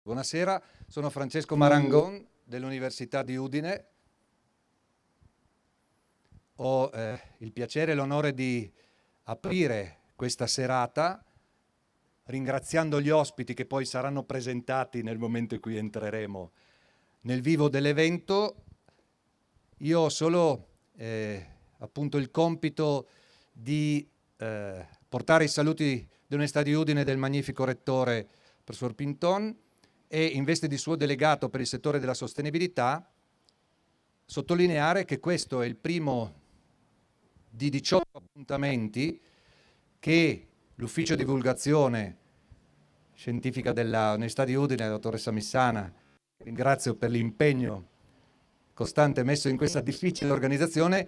Buonasera, sono Francesco Marangon dell'Università di Udine. Ho il piacere e l'onore di aprire questa serata ringraziando gli ospiti che poi saranno presentati nel momento in cui entreremo nel vivo dell'evento. Io ho solo appunto il compito di portare i saluti dell'Università di Udine del magnifico rettore professor Pinton e in veste di suo delegato per il settore della sostenibilità sottolineare che questo è il primo di 18 appuntamenti che l'ufficio divulgazione scientifica dell'Università di Udine, la dottoressa Missana, ringrazio per l'impegno costante messo in questa difficile organizzazione,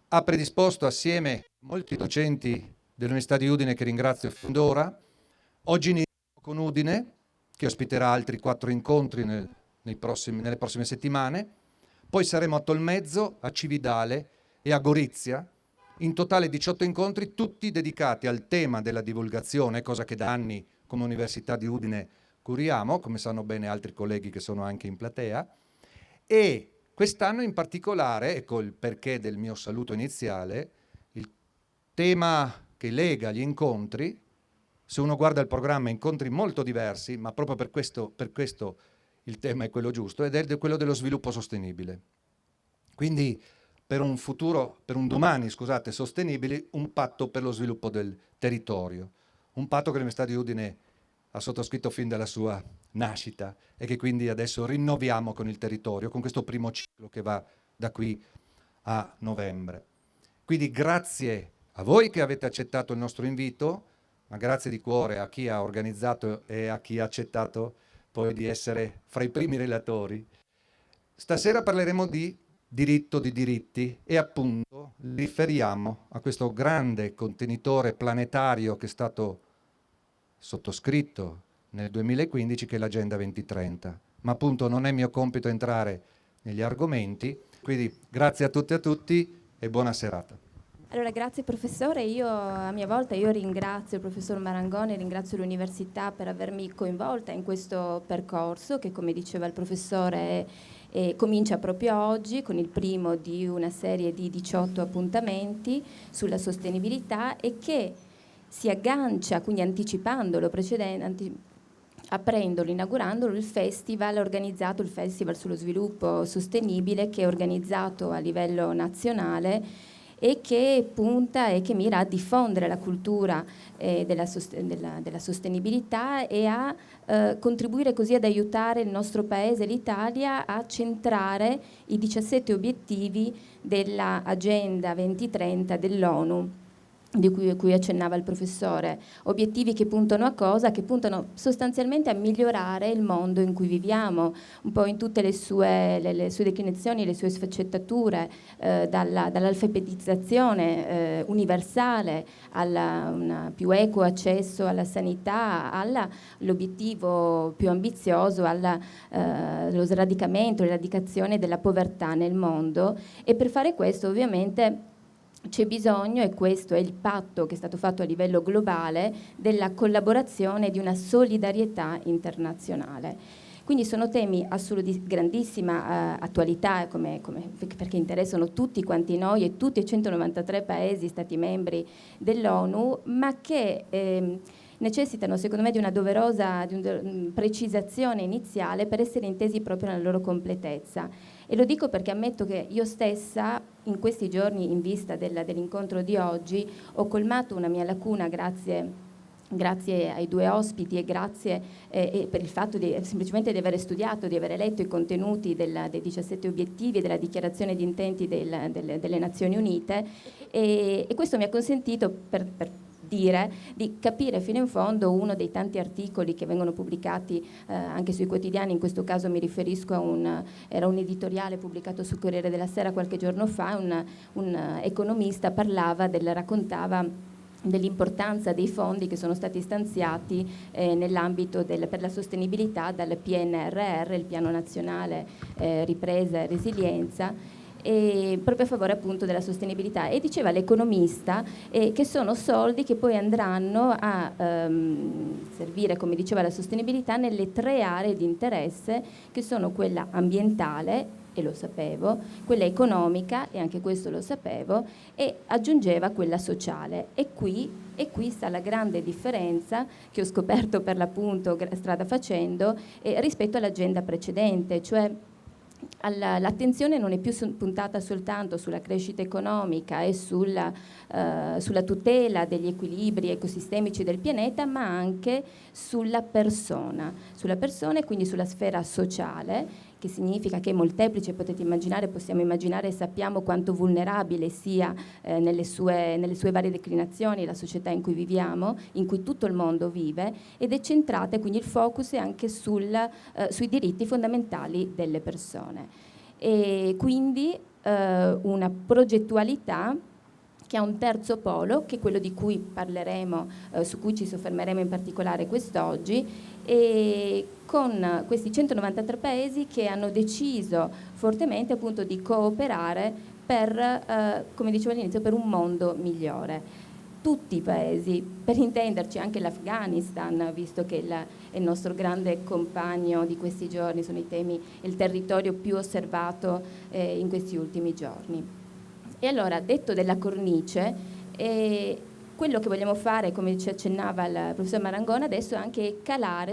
ha predisposto assieme a molti docenti dell'Università di Udine che ringrazio fin d'ora. Oggi iniziamo con Udine, che ospiterà altri 4 incontri nelle prossime settimane. Poi saremo a Tolmezzo, a Cividale e a Gorizia. In totale 18 incontri, tutti dedicati al tema della divulgazione, cosa che da anni come Università di Udine curiamo, come sanno bene altri colleghi che sono anche in platea. E quest'anno in particolare, ecco il perché del mio saluto iniziale, il tema che lega gli incontri, se uno guarda il programma, incontri molto diversi, ma proprio per questo il tema è quello giusto, ed è quello dello sviluppo sostenibile. Quindi per un domani, sostenibile, un patto per lo sviluppo del territorio, un patto che l'Università di Udine ha sottoscritto fin dalla sua nascita e che quindi adesso rinnoviamo con il territorio, con questo primo ciclo che va da qui a novembre. Quindi grazie a voi che avete accettato il nostro invito, ma grazie di cuore a chi ha organizzato e a chi ha accettato poi di essere fra i primi relatori. Stasera parleremo di diritto di diritti e appunto riferiamo a questo grande contenitore planetario che è stato sottoscritto nel 2015, che è l'Agenda 2030. Ma appunto non è mio compito entrare negli argomenti, quindi grazie a tutte e a tutti e buona serata. Allora, grazie professore, io a mia volta ringrazio il professor Marangoni, ringrazio l'università per avermi coinvolta in questo percorso che, come diceva il professore, comincia proprio oggi con il primo di una serie di 18 appuntamenti sulla sostenibilità e che si aggancia, quindi anticipandolo, aprendolo, inaugurandolo, il festival organizzato, il Festival sullo sviluppo sostenibile, che è organizzato a livello nazionale e che punta e che mira a diffondere la cultura della sostenibilità e a contribuire così ad aiutare il nostro paese, l'Italia, a centrare i 17 obiettivi dell'Agenda 2030 dell'ONU, di cui accennava il professore, obiettivi che puntano a cosa? Che puntano sostanzialmente a migliorare il mondo in cui viviamo, un po' in tutte le sue declinazioni, le sue sfaccettature, dall'alfabetizzazione universale un più equo accesso alla sanità, all'obiettivo più ambizioso, allo sradicamento, l'eradicazione della povertà nel mondo. E per fare questo ovviamente c'è bisogno, e questo è il patto che è stato fatto a livello globale, della collaborazione e di una solidarietà internazionale. Quindi sono temi di grandissima attualità, perché interessano tutti quanti noi e tutti i 193 paesi, stati membri dell'ONU, ma che necessitano secondo me di una doverosa precisazione iniziale per essere intesi proprio nella loro completezza. E lo dico perché ammetto che io stessa in questi giorni, in vista dell'incontro di oggi, ho colmato una mia lacuna grazie ai 2 ospiti e grazie per il fatto semplicemente di aver studiato, di aver letto i contenuti dei 17 obiettivi e della dichiarazione di intenti delle Nazioni Unite, e questo mi ha consentito di capire fino in fondo uno dei tanti articoli che vengono pubblicati anche sui quotidiani. In questo caso mi riferisco era un editoriale pubblicato sul Corriere della Sera qualche giorno fa. Un economista raccontava dell'importanza dei fondi che sono stati stanziati nell'ambito per la sostenibilità dal PNRR, il Piano Nazionale Ripresa e Resilienza, e proprio a favore appunto della sostenibilità. E diceva l'economista che sono soldi che poi andranno a servire, come diceva, la sostenibilità nelle 3 aree di interesse, che sono quella ambientale, e lo sapevo, quella economica, e anche questo lo sapevo, e aggiungeva quella sociale. E qui sta la grande differenza che ho scoperto per l'appunto strada facendo rispetto all'agenda precedente, cioè l'attenzione non è più puntata soltanto sulla crescita economica e sulla tutela degli equilibri ecosistemici del pianeta, ma anche sulla persona e quindi sulla sfera sociale, che significa che è molteplice, possiamo immaginare e sappiamo quanto vulnerabile sia nelle sue varie declinazioni la società in cui viviamo, in cui tutto il mondo vive, ed è centrata, quindi il focus è anche sui diritti fondamentali delle persone. E quindi una progettualità che ha un terzo polo, che è quello di cui parleremo, su cui ci soffermeremo in particolare quest'oggi, e con questi 193 paesi che hanno deciso fortemente appunto di cooperare per, come dicevo all'inizio, per un mondo migliore. Tutti i paesi, per intenderci anche l'Afghanistan, visto che è il nostro grande compagno di questi giorni, sono i temi, il territorio più osservato in questi ultimi giorni. E allora, detto della cornice, quello che vogliamo fare, come ci accennava il professor Marangona, adesso è anche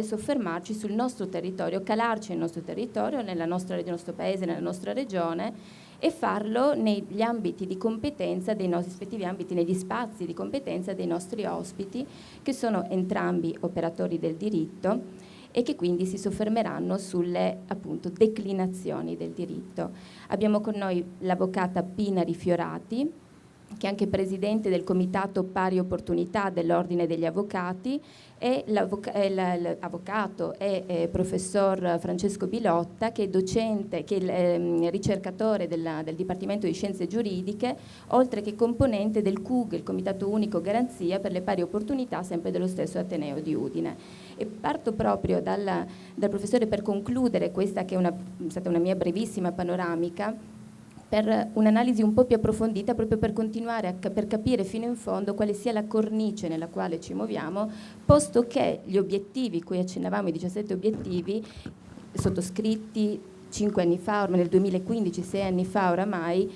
soffermarci sul nostro territorio, calarci nel nostro territorio, nel nostro paese, nella nostra regione, e farlo negli ambiti di competenza dei nostri rispettivi ambiti, negli spazi di competenza dei nostri ospiti, che sono entrambi operatori del diritto e che quindi si soffermeranno sulle appunto declinazioni del diritto. Abbiamo con noi l'avvocata Pina Rifiorati, che è anche presidente del Comitato Pari Opportunità dell'Ordine degli Avvocati, e l'avvocato e professor Francesco Bilotta, che è docente, che è ricercatore del Dipartimento di Scienze Giuridiche, oltre che componente del CUG, il Comitato Unico Garanzia per le Pari Opportunità, sempre dello stesso Ateneo di Udine. E parto proprio dal professore per concludere questa che è stata una mia brevissima panoramica, per un'analisi un po' più approfondita, proprio per continuare per capire fino in fondo quale sia la cornice nella quale ci muoviamo, posto che gli obiettivi, cui accennavamo, i 17 obiettivi, sottoscritti 5 anni fa, ormai nel 2015, 6 anni fa oramai,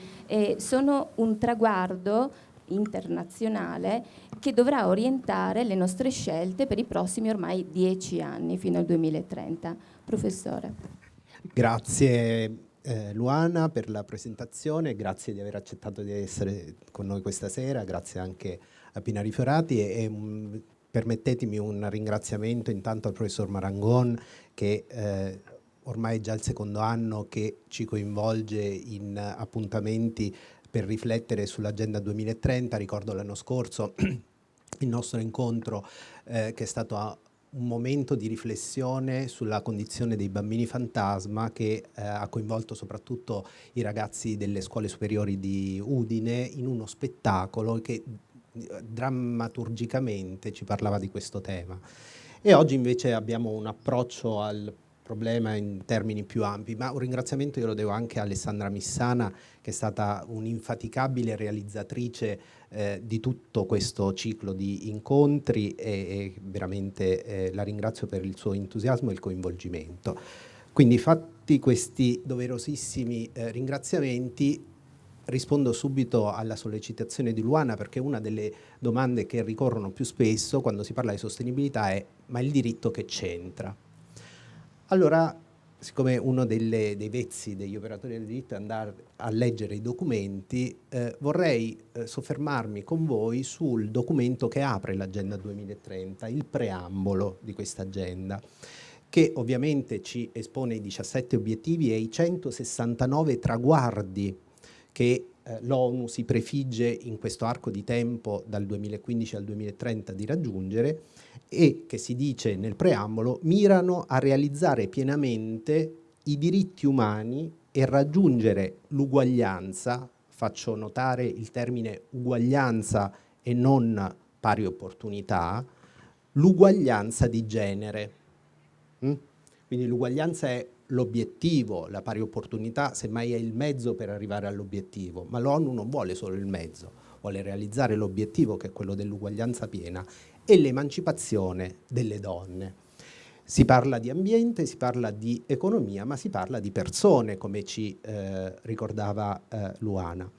sono un traguardo internazionale che dovrà orientare le nostre scelte per i prossimi ormai 10 anni, fino al 2030. Professore. Grazie Luana per la presentazione, grazie di aver accettato di essere con noi questa sera, grazie anche a Pina Rifiorati e permettetemi un ringraziamento intanto al professor Marangon, che ormai è già il secondo anno che ci coinvolge in appuntamenti per riflettere sull'Agenda 2030. Ricordo l'anno scorso il nostro incontro che è stato un momento di riflessione sulla condizione dei bambini fantasma, che ha coinvolto soprattutto i ragazzi delle scuole superiori di Udine in uno spettacolo che drammaturgicamente ci parlava di questo tema. E oggi invece abbiamo un approccio al problema in termini più ampi, ma un ringraziamento io lo devo anche a Alessandra Missana, che è stata un'infaticabile realizzatrice di tutto questo ciclo di incontri e veramente la ringrazio per il suo entusiasmo e il coinvolgimento. Quindi, fatti questi doverosissimi ringraziamenti, rispondo subito alla sollecitazione di Luana, perché una delle domande che ricorrono più spesso quando si parla di sostenibilità è: ma il diritto che c'entra? Allora, siccome uno dei vezzi degli operatori del diritto è andare a leggere i documenti, vorrei soffermarmi con voi sul documento che apre l'Agenda 2030, il preambolo di questa agenda, che ovviamente ci espone i 17 obiettivi e i 169 traguardi che l'ONU si prefigge in questo arco di tempo dal 2015 al 2030 di raggiungere, e che, si dice nel preambolo, mirano a realizzare pienamente i diritti umani e raggiungere l'uguaglianza. Faccio notare il termine uguaglianza e non pari opportunità, l'uguaglianza di genere. Quindi l'uguaglianza è l'obiettivo, la pari opportunità, semmai è il mezzo per arrivare all'obiettivo, ma l'ONU non vuole solo il mezzo, vuole realizzare l'obiettivo, che è quello dell'uguaglianza piena e l'emancipazione delle donne. Si parla di ambiente, si parla di economia, ma si parla di persone, come ci ricordava Luana,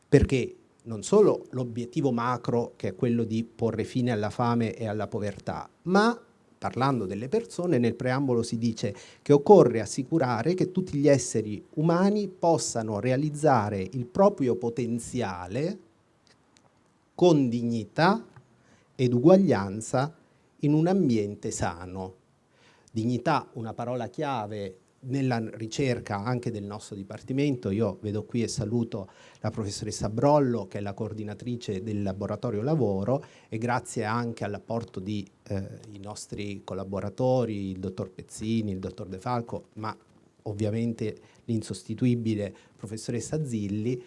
perché non solo l'obiettivo macro, che è quello di porre fine alla fame e alla povertà, ma parlando delle persone, nel preambolo si dice che occorre assicurare che tutti gli esseri umani possano realizzare il proprio potenziale con dignità ed uguaglianza in un ambiente sano. Dignità, una parola chiave nella ricerca anche del nostro dipartimento. Io vedo qui e saluto la professoressa Brollo, che è la coordinatrice del laboratorio lavoro, e grazie anche all'apporto di i nostri collaboratori, il dottor Pezzini, il dottor De Falco, ma ovviamente l'insostituibile professoressa Zilli,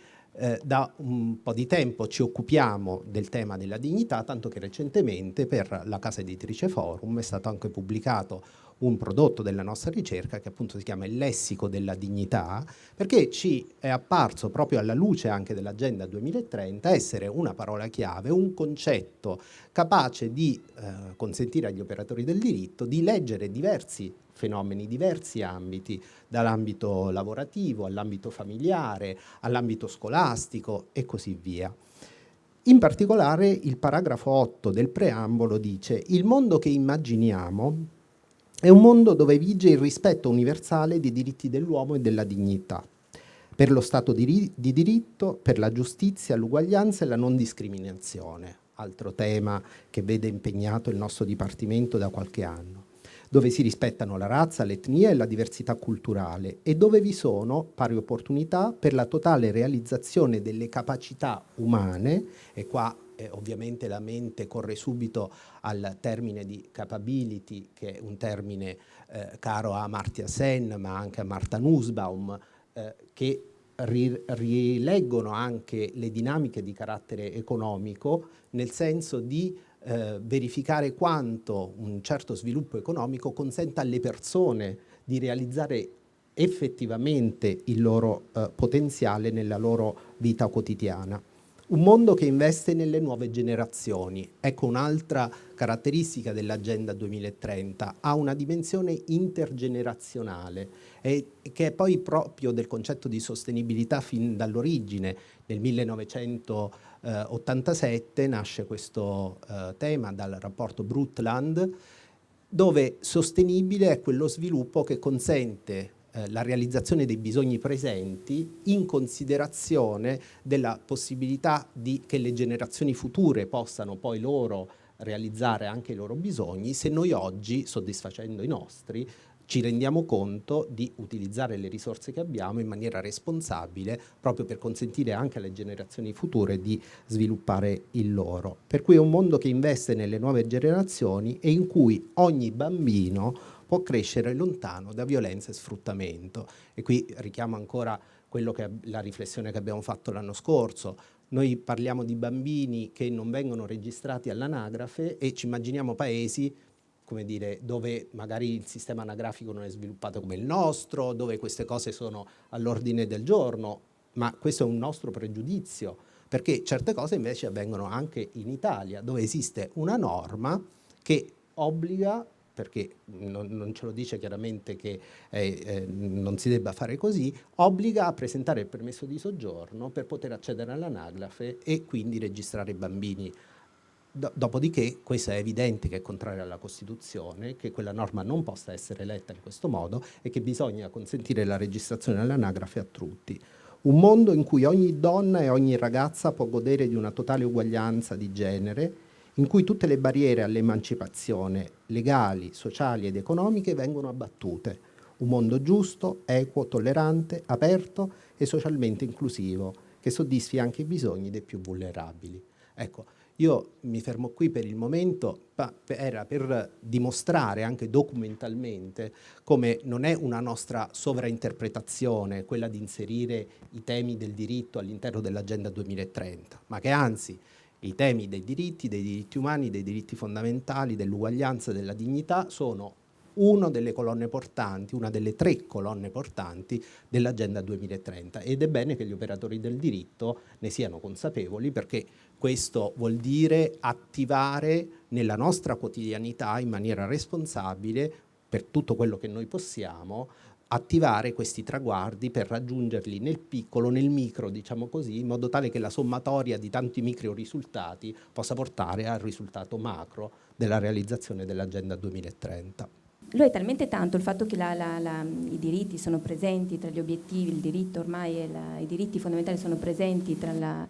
da un po' di tempo ci occupiamo del tema della dignità, tanto che recentemente per la casa editrice Forum è stato anche pubblicato un prodotto della nostra ricerca che appunto si chiama Il lessico della dignità, perché ci è apparso, proprio alla luce anche dell'Agenda 2030, essere una parola chiave, un concetto capace di consentire agli operatori del diritto di leggere diversi fenomeni, diversi ambiti, dall'ambito lavorativo all'ambito familiare, all'ambito scolastico e così via. In particolare il paragrafo 8 del preambolo dice: il mondo che immaginiamo è un mondo dove vige il rispetto universale dei diritti dell'uomo e della dignità, per lo Stato di diritto, per la giustizia, l'uguaglianza e la non discriminazione, altro tema che vede impegnato il nostro Dipartimento da qualche anno, dove si rispettano la razza, l'etnia e la diversità culturale e dove vi sono pari opportunità per la totale realizzazione delle capacità umane, e qua ovviamente la mente corre subito al termine di capability, che è un termine caro a Amartya Sen ma anche a Martha Nussbaum, che rileggono anche le dinamiche di carattere economico, nel senso di verificare quanto un certo sviluppo economico consenta alle persone di realizzare effettivamente il loro potenziale nella loro vita quotidiana. Un mondo che investe nelle nuove generazioni. Ecco un'altra caratteristica dell'Agenda 2030, ha una dimensione intergenerazionale e che è poi proprio del concetto di sostenibilità fin dall'origine. Nel 1987 nasce questo tema dal rapporto Brundtland, dove sostenibile è quello sviluppo che consente la realizzazione dei bisogni presenti in considerazione della possibilità che le generazioni future possano poi loro realizzare anche i loro bisogni, se noi oggi, soddisfacendo i nostri, ci rendiamo conto di utilizzare le risorse che abbiamo in maniera responsabile, proprio per consentire anche alle generazioni future di sviluppare il loro. Per cui è un mondo che investe nelle nuove generazioni e in cui ogni bambino può crescere lontano da violenza e sfruttamento. E qui richiamo ancora la riflessione che abbiamo fatto l'anno scorso. Noi parliamo di bambini che non vengono registrati all'anagrafe e ci immaginiamo paesi, come dire, dove magari il sistema anagrafico non è sviluppato come il nostro, dove queste cose sono all'ordine del giorno, ma questo è un nostro pregiudizio, perché certe cose invece avvengono anche in Italia, dove esiste una norma che obbliga, perché non ce lo dice chiaramente che non si debba fare così, obbliga a presentare il permesso di soggiorno per poter accedere all'anagrafe e quindi registrare i bambini. Dopodiché questo è evidente che è contrario alla Costituzione, che quella norma non possa essere letta in questo modo e che bisogna consentire la registrazione all'anagrafe a tutti. Un mondo in cui ogni donna e ogni ragazza può godere di una totale uguaglianza di genere, in cui tutte le barriere all'emancipazione legali, sociali ed economiche vengono abbattute. Un mondo giusto, equo, tollerante, aperto e socialmente inclusivo, che soddisfi anche i bisogni dei più vulnerabili. Ecco, io mi fermo qui per il momento, era per dimostrare anche documentalmente come non è una nostra sovrainterpretazione quella di inserire i temi del diritto all'interno dell'Agenda 2030, ma che anzi i temi dei diritti umani, dei diritti fondamentali, dell'uguaglianza, della dignità sono una delle tre colonne portanti dell'Agenda 2030, ed è bene che gli operatori del diritto ne siano consapevoli, perché questo vuol dire attivare nella nostra quotidianità in maniera responsabile, per tutto quello che noi possiamo, attivare questi traguardi per raggiungerli nel piccolo, nel micro, diciamo così, in modo tale che la sommatoria di tanti micro risultati possa portare al risultato macro della realizzazione dell'Agenda 2030. Lo è talmente tanto il fatto che i diritti sono presenti tra gli obiettivi, il diritto ormai i diritti fondamentali sono presenti tra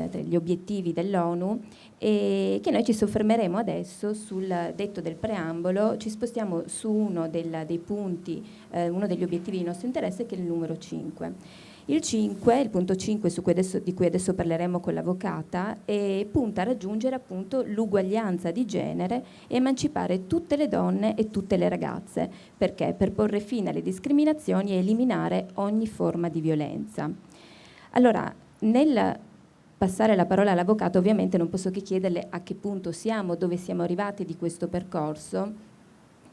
gli obiettivi dell'ONU, e che noi ci soffermeremo adesso sul detto del preambolo. Ci spostiamo su uno dei punti, uno degli obiettivi di nostro interesse, che è il numero 5. Il punto 5 di cui adesso parleremo con l'avvocata, punta a raggiungere appunto l'uguaglianza di genere e emancipare tutte le donne e tutte le ragazze. Perché? Per porre fine alle discriminazioni e eliminare ogni forma di violenza. Allora, nel passare la parola all'avvocato, ovviamente non posso che chiederle a che punto siamo, dove siamo arrivati di questo percorso,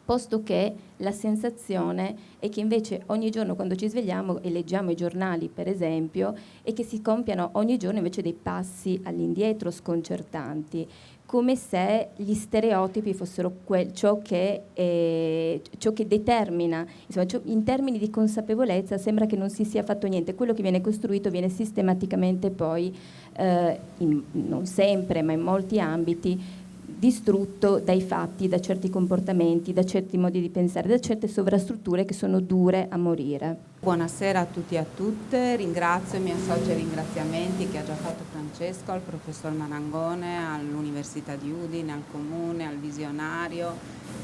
posto che la sensazione è che invece ogni giorno quando ci svegliamo e leggiamo i giornali, per esempio, è che si compiano ogni giorno invece dei passi all'indietro sconcertanti, come se gli stereotipi fossero ciò che determina, insomma, in termini di consapevolezza sembra che non si sia fatto niente. Quello che viene costruito viene sistematicamente poi, non sempre, ma in molti ambiti, distrutto dai fatti, da certi comportamenti, da certi modi di pensare, da certe sovrastrutture che sono dure a morire. Buonasera a tutti e a tutte, ringrazio e mi associo ai ringraziamenti che ha già fatto Francesco, al professor Marangone, all'Università di Udine, al Comune, al Visionario,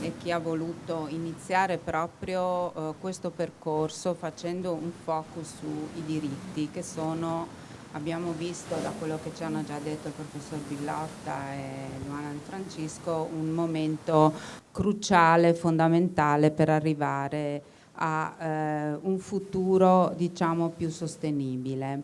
e chi ha voluto iniziare proprio questo percorso facendo un focus sui diritti che sono, abbiamo visto da quello che ci hanno già detto il professor Billotta e Luana Di Francisco, un momento cruciale, fondamentale per arrivare a un futuro, diciamo, più sostenibile.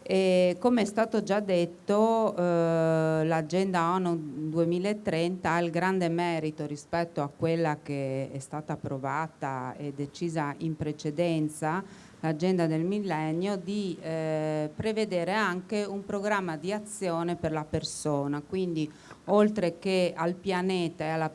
E come è stato già detto, l'Agenda ONU 2030 ha il grande merito rispetto a quella che è stata approvata e decisa in precedenza, l'agenda del millennio, di prevedere anche un programma di azione per la persona, quindi oltre che al pianeta e alla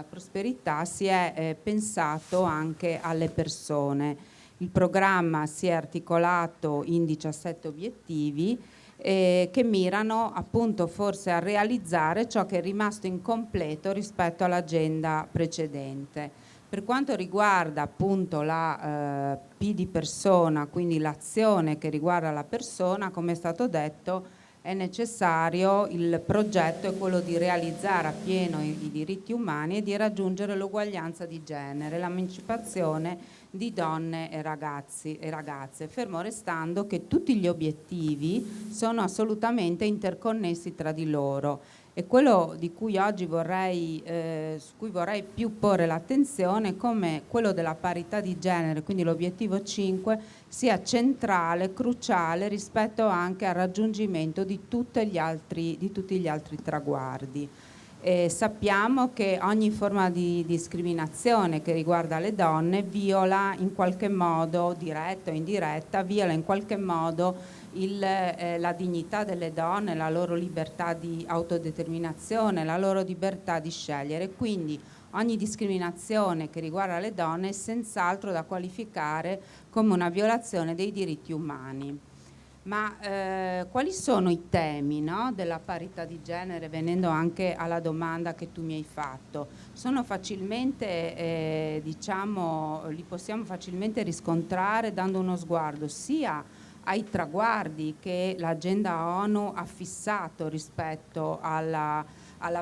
prosperità si è pensato anche alle persone. Il programma si è articolato in 17 obiettivi che mirano appunto forse a realizzare ciò che è rimasto incompleto rispetto all'agenda precedente. Per quanto riguarda appunto la P di persona, quindi l'azione che riguarda la persona, come è stato detto, è necessario, il progetto è quello di realizzare appieno i diritti umani e di raggiungere l'uguaglianza di genere, l'emancipazione di donne e ragazze, fermo restando che tutti gli obiettivi sono assolutamente interconnessi tra di loro. E quello di cui oggi su cui vorrei più porre l'attenzione è come quello della parità di genere, quindi l'obiettivo 5, sia centrale, cruciale rispetto anche al raggiungimento di tutti gli altri traguardi. Sappiamo che ogni forma di discriminazione che riguarda le donne viola in qualche modo, diretta o indiretta, viola in qualche modo la dignità delle donne, la loro libertà di autodeterminazione, la loro libertà di scegliere. Quindi ogni discriminazione che riguarda le donne è senz'altro da qualificare come una violazione dei diritti umani. Ma quali sono i temi, no, della parità di genere, venendo anche alla domanda che tu mi hai fatto? Sono facilmente, li possiamo facilmente riscontrare dando uno sguardo sia ai traguardi che l'agenda ONU ha fissato rispetto alla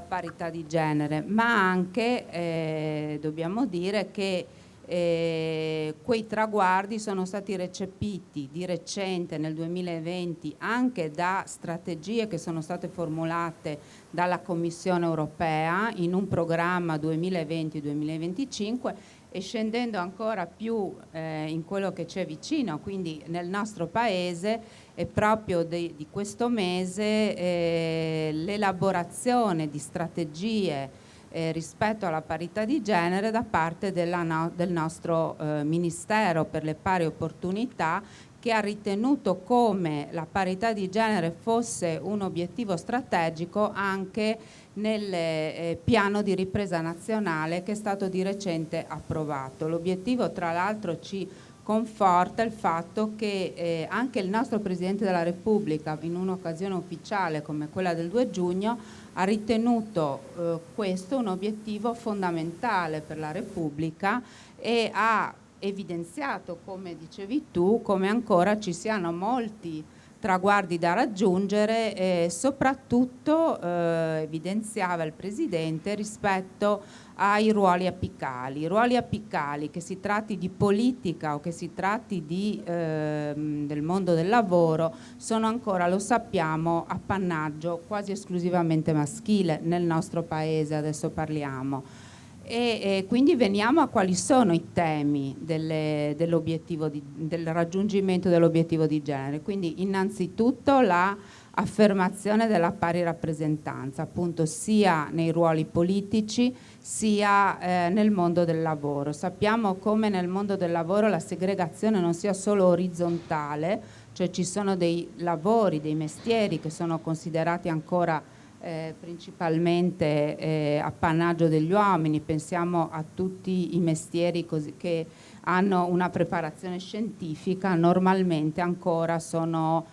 parità di genere, ma anche dobbiamo dire che quei traguardi sono stati recepiti di recente nel 2020 anche da strategie che sono state formulate dalla Commissione europea in un programma 2020-2025 e scendendo ancora più in quello che c'è vicino, quindi nel nostro paese è proprio di questo mese l'elaborazione di strategie rispetto alla parità di genere da parte del nostro Ministero per le pari opportunità, che ha ritenuto come la parità di genere fosse un obiettivo strategico anche nel piano di ripresa nazionale che è stato di recente approvato. L'obiettivo, tra l'altro, ci conforta il fatto che anche il nostro Presidente della Repubblica, in un'occasione ufficiale come quella del 2 giugno, ha ritenuto questo un obiettivo fondamentale per la Repubblica e ha evidenziato, come dicevi tu, come ancora ci siano molti traguardi da raggiungere e soprattutto evidenziava il Presidente rispetto ai ruoli apicali, che si tratti di politica o che si tratti del mondo del lavoro, sono ancora, lo sappiamo, appannaggio quasi esclusivamente maschile nel nostro Paese, adesso parliamo. E quindi veniamo a quali sono i temi del raggiungimento dell'obiettivo di genere. Quindi innanzitutto l'affermazione della pari rappresentanza, appunto sia nei ruoli politici sia nel mondo del lavoro. Sappiamo come nel mondo del lavoro la segregazione non sia solo orizzontale, cioè ci sono dei lavori, dei mestieri che sono considerati ancora principalmente appannaggio degli uomini. Pensiamo a tutti i mestieri che hanno una preparazione scientifica, normalmente ancora sono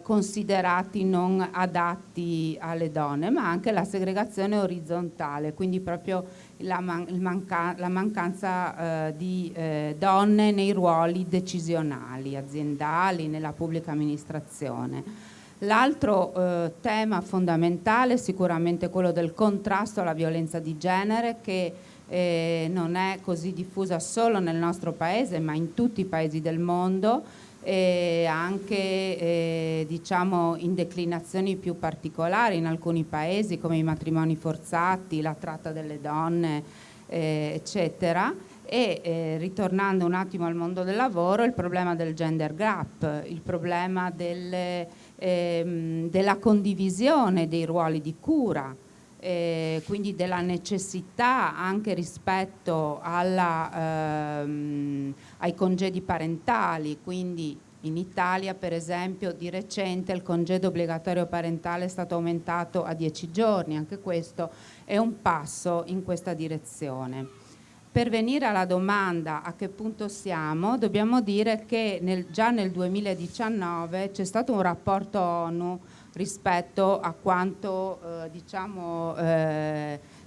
considerati non adatti alle donne, ma anche la segregazione orizzontale, quindi proprio la mancanza di donne nei ruoli decisionali, aziendali, nella pubblica amministrazione. L'altro tema fondamentale è sicuramente quello del contrasto alla violenza di genere, che non è così diffusa solo nel nostro Paese, ma in tutti i paesi del mondo, anche diciamo in declinazioni più particolari in alcuni paesi, come i matrimoni forzati, la tratta delle donne, eccetera. E ritornando un attimo al mondo del lavoro, il problema del gender gap, il problema della condivisione dei ruoli di cura, quindi della necessità anche rispetto ai congedi parentali. Quindi in Italia, per esempio, di recente il congedo obbligatorio parentale è stato aumentato a 10 giorni, anche questo è un passo in questa direzione. Per venire alla domanda a che punto siamo, dobbiamo dire che già nel 2019 c'è stato un rapporto ONU rispetto a quanto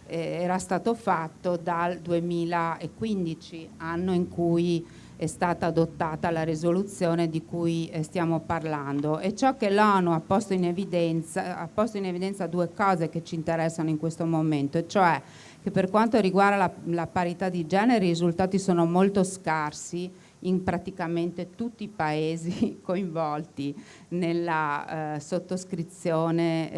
era stato fatto dal 2015, anno in cui è stata adottata la risoluzione di cui stiamo parlando. E ciò che l'ONU ha posto in evidenza due cose che ci interessano in questo momento, cioè che per quanto riguarda la parità di genere i risultati sono molto scarsi in praticamente tutti i paesi coinvolti nella sottoscrizione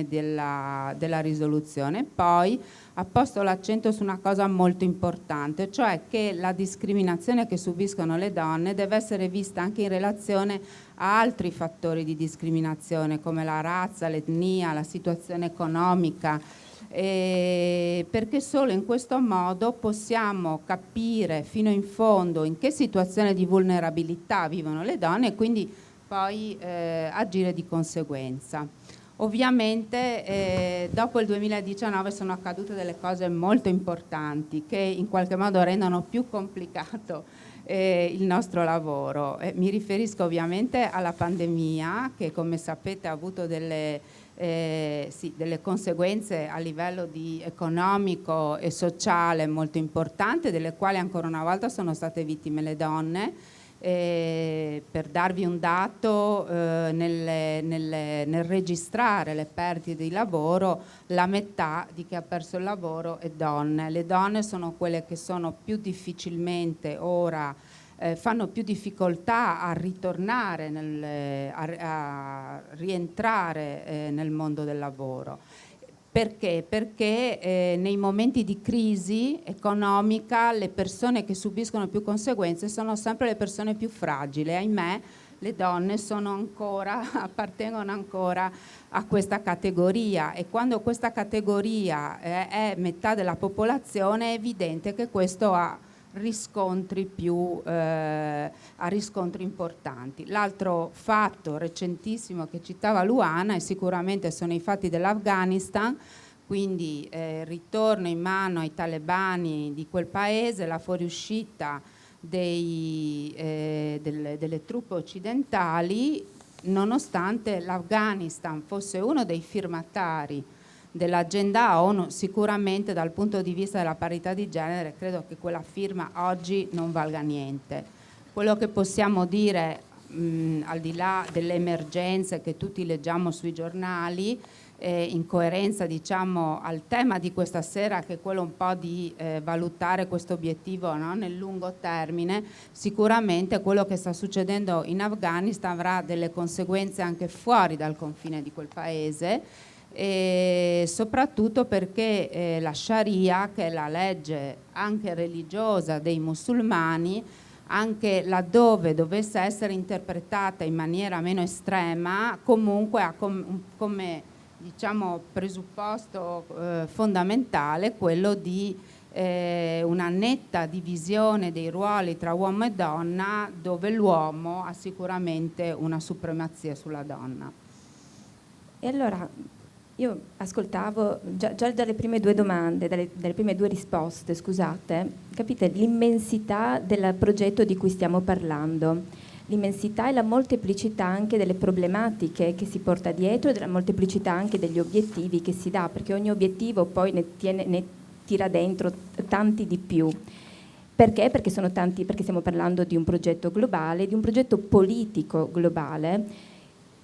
della risoluzione. Poi ha posto l'accento su una cosa molto importante, cioè che la discriminazione che subiscono le donne deve essere vista anche in relazione a altri fattori di discriminazione come la razza, l'etnia, la situazione economica, perché solo in questo modo possiamo capire fino in fondo in che situazione di vulnerabilità vivono le donne e quindi poi agire di conseguenza. Ovviamente dopo il 2019 sono accadute delle cose molto importanti che in qualche modo rendono più complicato il nostro lavoro. Mi riferisco ovviamente alla pandemia, che come sapete ha avuto delle conseguenze a livello economico e sociale molto importanti, delle quali ancora una volta sono state vittime le donne. Per darvi un dato, nel registrare le perdite di lavoro, la metà di chi ha perso il lavoro è donne. Le donne sono quelle che sono più difficilmente ora fanno più difficoltà a ritornare, a rientrare nel mondo del lavoro. Perché? Perché nei momenti di crisi economica le persone che subiscono più conseguenze sono sempre le persone più fragili. Ahimè, le donne appartengono ancora a questa categoria, e quando questa categoria è metà della popolazione è evidente che questo ha riscontri importanti. L'altro fatto recentissimo che citava Luana sono i fatti dell'Afghanistan, quindi ritorno in mano ai talebani di quel paese, la fuoriuscita delle truppe occidentali, nonostante l'Afghanistan fosse uno dei firmatari dell'agenda ONU. Sicuramente dal punto di vista della parità di genere credo che quella firma oggi non valga niente. Quello che possiamo dire, al di là delle emergenze che tutti leggiamo sui giornali, in coerenza diciamo al tema di questa sera, che è quello un po' di valutare questo obiettivo, no? Nel lungo termine, sicuramente quello che sta succedendo in Afghanistan avrà delle conseguenze anche fuori dal confine di quel paese, e soprattutto perché la Sharia, che è la legge anche religiosa dei musulmani, anche laddove dovesse essere interpretata in maniera meno estrema, comunque ha come diciamo presupposto fondamentale quello di una netta divisione dei ruoli tra uomo e donna, dove l'uomo ha sicuramente una supremazia sulla donna. E allora io ascoltavo già dalle prime due domande, dalle prime due risposte, scusate, capite l'immensità del progetto di cui stiamo parlando. L'immensità e la molteplicità anche delle problematiche che si porta dietro, e della molteplicità anche degli obiettivi che si dà, perché ogni obiettivo poi ne tira dentro tanti di più. Perché? Perché sono tanti, perché stiamo parlando di un progetto globale, di un progetto politico globale,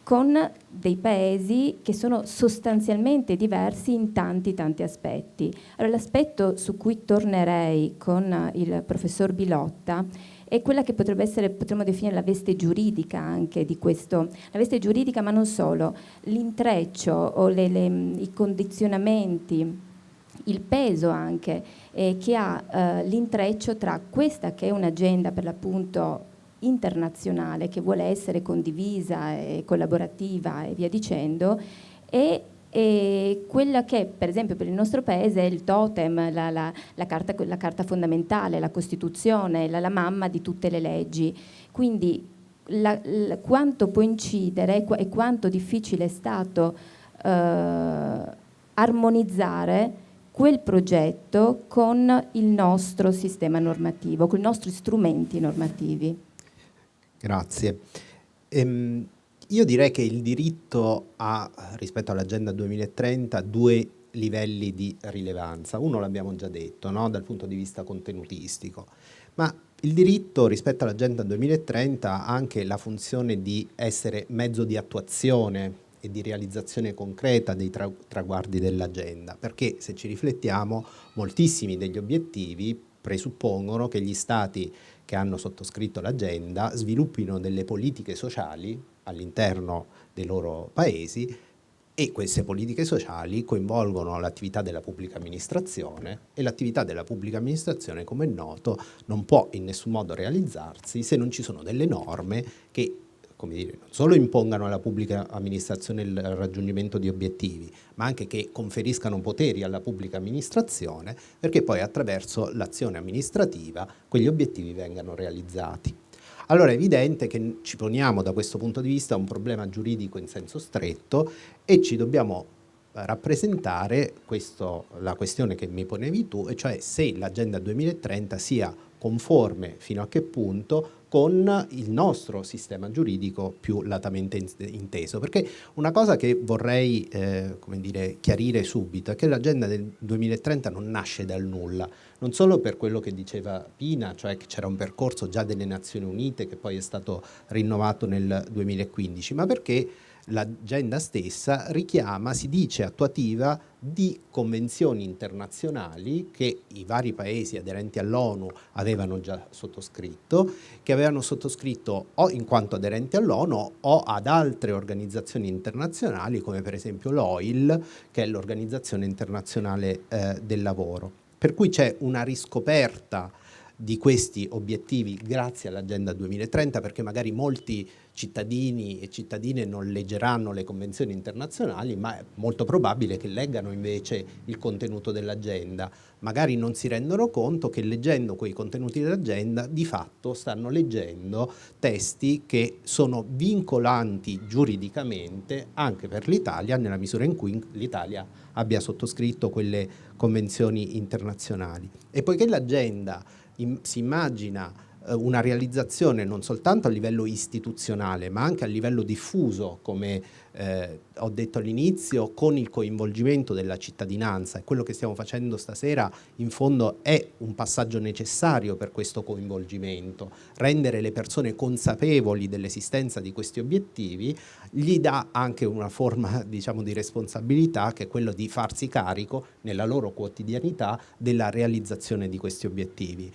con dei paesi che sono sostanzialmente diversi in tanti aspetti. Allora, l'aspetto su cui tornerei con il professor Bilotta è quella che potremmo definire la veste giuridica anche di questo, la veste giuridica, ma non solo, l'intreccio o i condizionamenti, il peso anche che ha l'intreccio tra questa che è un'agenda per l'appunto internazionale, che vuole essere condivisa e collaborativa e via dicendo, e quella che per esempio per il nostro paese è il totem, la carta fondamentale, la Costituzione, la mamma di tutte le leggi. Quindi quanto può incidere e quanto difficile è stato armonizzare quel progetto con il nostro sistema normativo, con i nostri strumenti normativi. Grazie. Io direi che il diritto ha, rispetto all'Agenda 2030, due livelli di rilevanza. Uno l'abbiamo già detto, no? Dal punto di vista contenutistico, ma il diritto rispetto all'Agenda 2030 ha anche la funzione di essere mezzo di attuazione e di realizzazione concreta dei traguardi dell'agenda, perché se ci riflettiamo, moltissimi degli obiettivi presuppongono che gli stati che hanno sottoscritto l'agenda sviluppino delle politiche sociali all'interno dei loro paesi, e queste politiche sociali coinvolgono l'attività della pubblica amministrazione, e l'attività della pubblica amministrazione, come è noto, non può in nessun modo realizzarsi se non ci sono delle norme che, come dire, non solo impongano alla pubblica amministrazione il raggiungimento di obiettivi, ma anche che conferiscano poteri alla pubblica amministrazione, perché poi attraverso l'azione amministrativa quegli obiettivi vengano realizzati. Allora è evidente che ci poniamo da questo punto di vista un problema giuridico in senso stretto, e ci dobbiamo rappresentare la questione che mi ponevi tu, e cioè se l'Agenda 2030 sia conforme fino a che punto con il nostro sistema giuridico più latamente inteso. Perché una cosa che vorrei chiarire subito è che l'Agenda del 2030 non nasce dal nulla, non solo per quello che diceva Pina, cioè che c'era un percorso già delle Nazioni Unite che poi è stato rinnovato nel 2015, ma perché l'agenda stessa richiama, si dice attuativa di convenzioni internazionali che i vari paesi aderenti all'ONU avevano già sottoscritto, che avevano sottoscritto o in quanto aderenti all'ONU o ad altre organizzazioni internazionali, come per esempio l'OIL, che è l'Organizzazione Internazionale del Lavoro. Per cui c'è una riscoperta di questi obiettivi grazie all'Agenda 2030, perché magari molti cittadini e cittadine non leggeranno le convenzioni internazionali, ma è molto probabile che leggano invece il contenuto dell'agenda. Magari non si rendono conto che leggendo quei contenuti dell'agenda di fatto stanno leggendo testi che sono vincolanti giuridicamente anche per l'Italia, nella misura in cui l'Italia abbia sottoscritto quelle convenzioni internazionali. E poiché l'agenda si immagina una realizzazione non soltanto a livello istituzionale ma anche a livello diffuso, come ho detto all'inizio, con il coinvolgimento della cittadinanza, e quello che stiamo facendo stasera in fondo è un passaggio necessario per questo coinvolgimento. Rendere le persone consapevoli dell'esistenza di questi obiettivi gli dà anche una forma, diciamo, di responsabilità, che è quello di farsi carico nella loro quotidianità della realizzazione di questi obiettivi.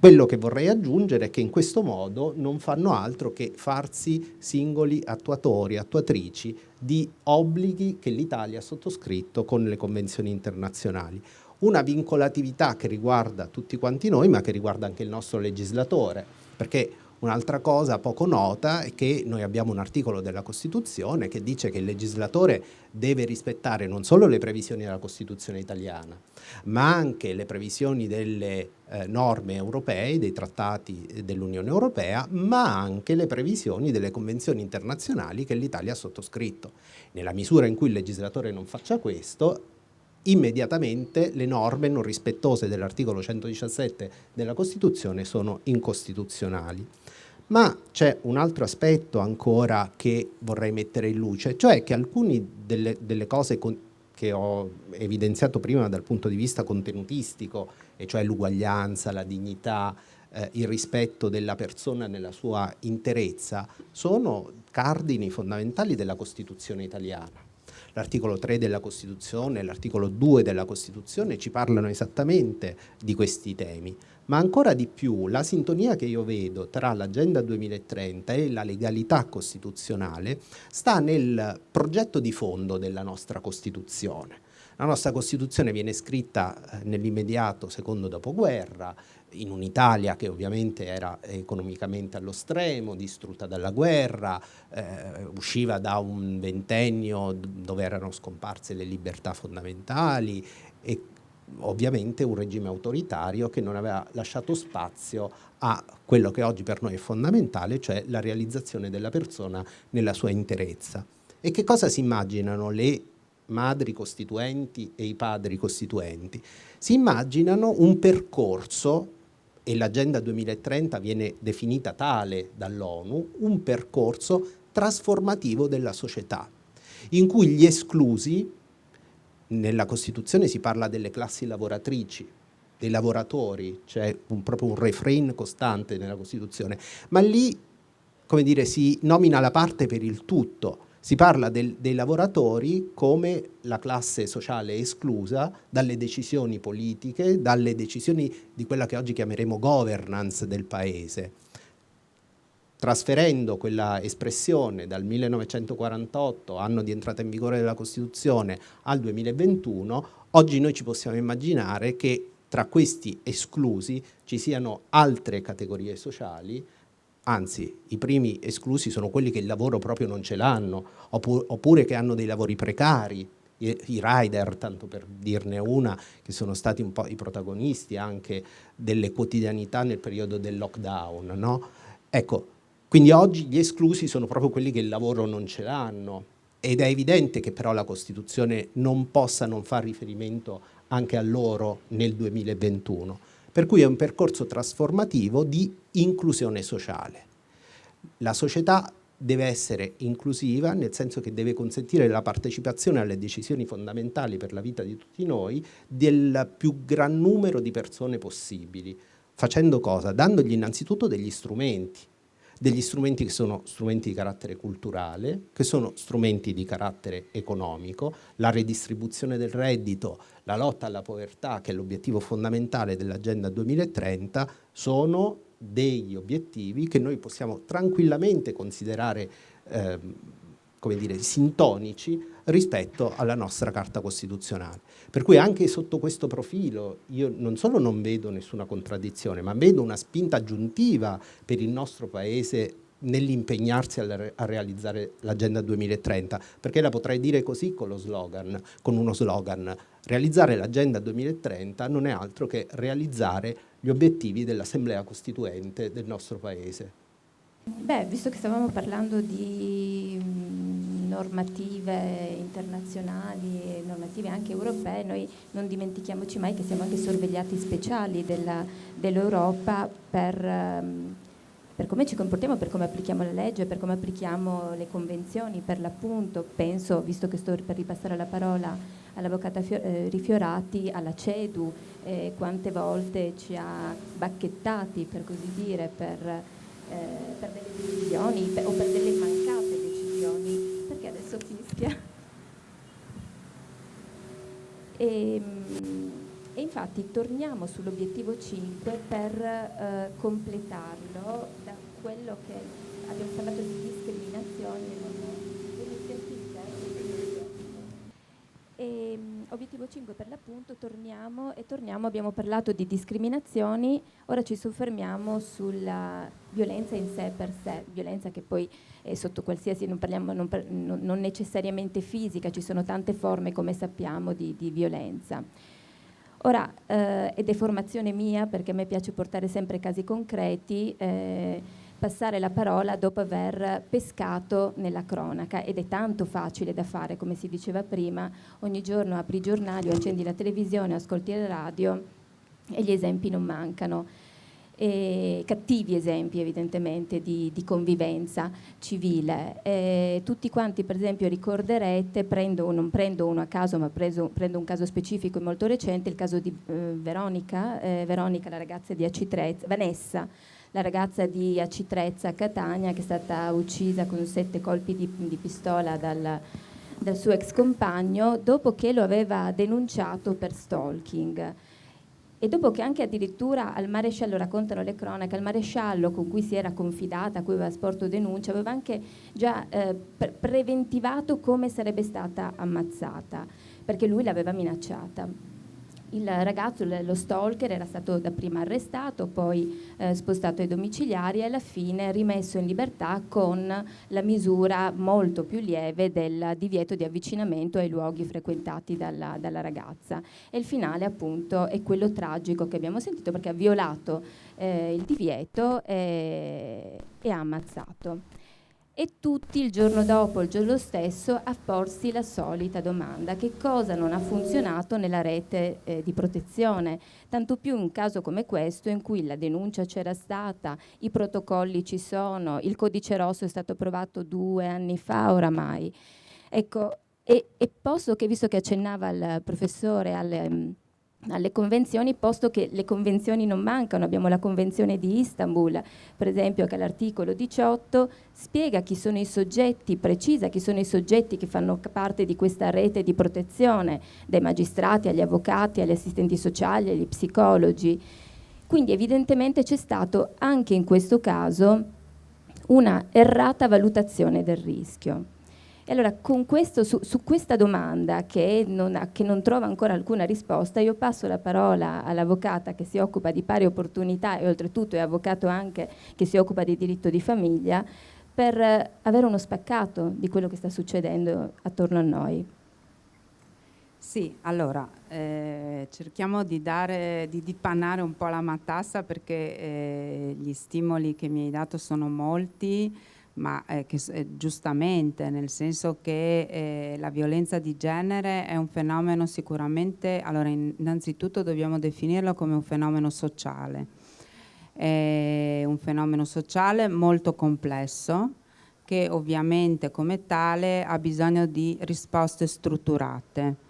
Quello che vorrei aggiungere è che in questo modo non fanno altro che farsi singoli attuatori, attuatrici di obblighi che l'Italia ha sottoscritto con le convenzioni internazionali. Una vincolatività che riguarda tutti quanti noi, ma che riguarda anche il nostro legislatore, perché un'altra cosa poco nota è che noi abbiamo un articolo della Costituzione che dice che il legislatore deve rispettare non solo le previsioni della Costituzione italiana, ma anche le previsioni delle norme europee, dei trattati dell'Unione Europea, ma anche le previsioni delle convenzioni internazionali che l'Italia ha sottoscritto. Nella misura in cui il legislatore non faccia questo, immediatamente le norme non rispettose dell'articolo 117 della Costituzione sono incostituzionali. Ma c'è un altro aspetto ancora che vorrei mettere in luce, cioè che alcune delle cose che ho evidenziato prima dal punto di vista contenutistico, e cioè l'uguaglianza, la dignità, il rispetto della persona nella sua interezza, sono cardini fondamentali della Costituzione italiana. L'articolo 3 della Costituzione e l'articolo 2 della Costituzione ci parlano esattamente di questi temi, ma ancora di più la sintonia che io vedo tra l'Agenda 2030 e la legalità costituzionale sta nel progetto di fondo della nostra Costituzione. La nostra Costituzione viene scritta nell'immediato secondo dopoguerra, in un'Italia che ovviamente era economicamente allo stremo, distrutta dalla guerra, usciva da un ventennio dove erano scomparse le libertà fondamentali e ovviamente un regime autoritario che non aveva lasciato spazio a quello che oggi per noi è fondamentale, cioè la realizzazione della persona nella sua interezza. E che cosa si immaginano le madri costituenti e i padri costituenti? Si immaginano un percorso, e l'Agenda 2030 viene definita tale dall'ONU, un percorso trasformativo della società, in cui gli esclusi, nella Costituzione si parla delle classi lavoratrici, dei lavoratori, c'è proprio un refrain costante nella Costituzione, ma lì, come dire, si nomina la parte per il tutto. Si parla dei lavoratori come la classe sociale esclusa dalle decisioni politiche, dalle decisioni di quella che oggi chiameremo governance del paese. Trasferendo quella espressione dal 1948, anno di entrata in vigore della Costituzione, al 2021, oggi noi ci possiamo immaginare che tra questi esclusi ci siano altre categorie sociali. Anzi, i primi esclusi sono quelli che il lavoro proprio non ce l'hanno, oppure che hanno dei lavori precari, i rider, tanto per dirne una, che sono stati un po' i protagonisti anche delle quotidianità nel periodo del lockdown, no? Ecco, quindi oggi gli esclusi sono proprio quelli che il lavoro non ce l'hanno, ed è evidente che però la Costituzione non possa non far riferimento anche a loro nel 2021. Per cui è un percorso trasformativo di inclusione sociale. La società deve essere inclusiva, nel senso che deve consentire la partecipazione alle decisioni fondamentali per la vita di tutti noi del più gran numero di persone possibili. Facendo cosa? Dandogli innanzitutto degli strumenti che sono strumenti di carattere culturale, che sono strumenti di carattere economico, la redistribuzione del reddito, la lotta alla povertà, che è l'obiettivo fondamentale dell'Agenda 2030, sono degli obiettivi che noi possiamo tranquillamente considerare come dire, sintonici rispetto alla nostra Carta Costituzionale. Per cui anche sotto questo profilo io non solo non vedo nessuna contraddizione, ma vedo una spinta aggiuntiva per il nostro Paese nell'impegnarsi a realizzare l'Agenda 2030, perché la potrei dire così con uno slogan: realizzare l'Agenda 2030 non è altro che realizzare gli obiettivi dell'Assemblea Costituente del nostro Paese. Beh, visto che stavamo parlando di normative internazionali e normative anche europee, noi non dimentichiamoci mai che siamo anche sorvegliati speciali dell'Europa per come ci comportiamo, per come applichiamo la legge, per come applichiamo le convenzioni, per l'appunto. Penso, visto che sto per ripassare la parola all'avvocata Rifiorati, alla CEDU, quante volte ci ha bacchettati, per così dire, per delle decisioni o per delle mancate decisioni, perché adesso fischia. E infatti torniamo sull'obiettivo 5 per completarlo da quello che abbiamo parlato di discriminazione. Obiettivo 5 per l'appunto, torniamo, abbiamo parlato di discriminazioni, ora ci soffermiamo sulla violenza in sé per sé, violenza che poi è sotto qualsiasi, non necessariamente fisica, ci sono tante forme, come sappiamo, di violenza. Ora, ed è formazione mia, perché a me piace portare sempre casi concreti, passare la parola dopo aver pescato nella cronaca, ed è tanto facile da fare, come si diceva prima. Ogni giorno apri i giornali, accendi la televisione, ascolti la radio e gli esempi non mancano, e cattivi esempi evidentemente di convivenza civile. Tutti quanti per esempio ricorderete, non prendo uno a caso ma prendo un caso specifico e molto recente, il caso di Veronica, la ragazza di Aci Trezza, Vanessa, la ragazza di Aci Trezza a Catania, che è stata uccisa con 7 colpi di pistola dal suo ex compagno, dopo che lo aveva denunciato per stalking. E dopo che anche addirittura al maresciallo, raccontano le cronache, al maresciallo con cui si era confidata, a cui aveva sporto denuncia, aveva anche già preventivato come sarebbe stata ammazzata, perché lui l'aveva minacciata. Il ragazzo, lo stalker, era stato dapprima arrestato, poi spostato ai domiciliari e alla fine rimesso in libertà con la misura molto più lieve del divieto di avvicinamento ai luoghi frequentati dalla ragazza. E il finale appunto è quello tragico che abbiamo sentito, perché ha violato il divieto e ha ammazzato. E tutti il giorno dopo, il giorno stesso, a porsi la solita domanda: che cosa non ha funzionato nella rete di protezione? Tanto più in un caso come questo, in cui la denuncia c'era stata, i protocolli ci sono, il codice rosso è stato approvato 2 anni fa oramai. Ecco, e posto che, visto che accennava il professore alle convenzioni, posto che le convenzioni non mancano, abbiamo la Convenzione di Istanbul, per esempio, che all'articolo 18 spiega chi sono i soggetti, precisa chi sono i soggetti che fanno parte di questa rete di protezione, dai magistrati agli avvocati, agli assistenti sociali, agli psicologi. Quindi evidentemente c'è stato anche in questo caso una errata valutazione del rischio. E allora con questo, su questa domanda che non trova ancora alcuna risposta, io passo la parola all'avvocata che si occupa di pari opportunità e oltretutto è avvocato anche che si occupa di diritto di famiglia, per avere uno spaccato di quello che sta succedendo attorno a noi. Sì, allora cerchiamo di dipannare un po' la matassa, perché gli stimoli che mi hai dato sono molti, ma giustamente, nel senso che la violenza di genere è un fenomeno sicuramente, allora innanzitutto dobbiamo definirlo come un fenomeno sociale. È un fenomeno sociale molto complesso, che ovviamente come tale ha bisogno di risposte strutturate.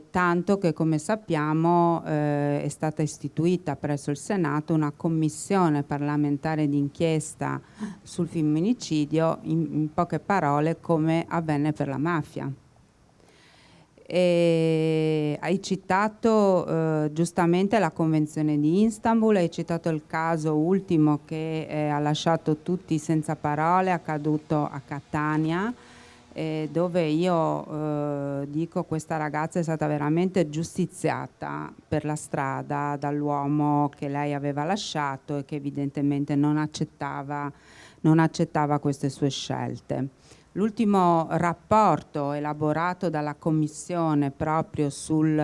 Tanto che, come sappiamo, è stata istituita presso il Senato una commissione parlamentare d'inchiesta sul femminicidio, in poche parole come avvenne per la mafia. Hai citato giustamente la Convenzione di Istanbul, hai citato il caso ultimo che ha lasciato tutti senza parole, accaduto a Catania, dove io dico questa ragazza è stata veramente giustiziata per la strada dall'uomo che lei aveva lasciato e che evidentemente non accettava non accettava queste sue scelte. L'ultimo rapporto elaborato dalla Commissione proprio sul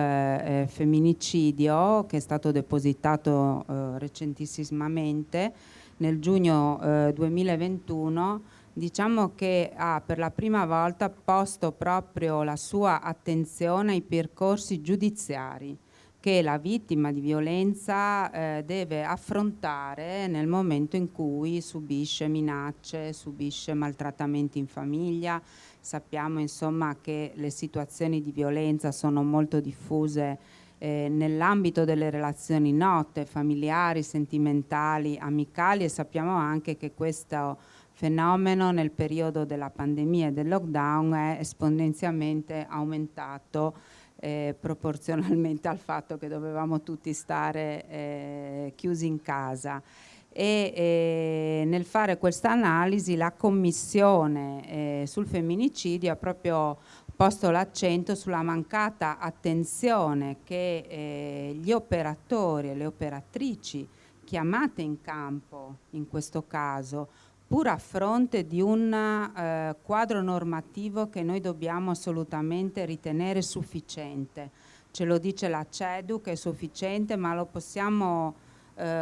femminicidio, che è stato depositato recentissimamente nel giugno 2021, diciamo che ha per la prima volta posto proprio la sua attenzione ai percorsi giudiziari che la vittima di violenza deve affrontare nel momento in cui subisce minacce, subisce maltrattamenti in famiglia. Sappiamo insomma che le situazioni di violenza sono molto diffuse nell'ambito delle relazioni note, familiari, sentimentali, amicali, e sappiamo anche che questo fenomeno nel periodo della pandemia e del lockdown è esponenzialmente aumentato proporzionalmente al fatto che dovevamo tutti stare chiusi in casa. E nel fare questa analisi la Commissione sul femminicidio ha proprio posto l'accento sulla mancata attenzione che gli operatori e le operatrici chiamate in campo in questo caso, pur a fronte di un quadro normativo che noi dobbiamo assolutamente ritenere sufficiente. Ce lo dice la CEDU che è sufficiente, ma lo possiamo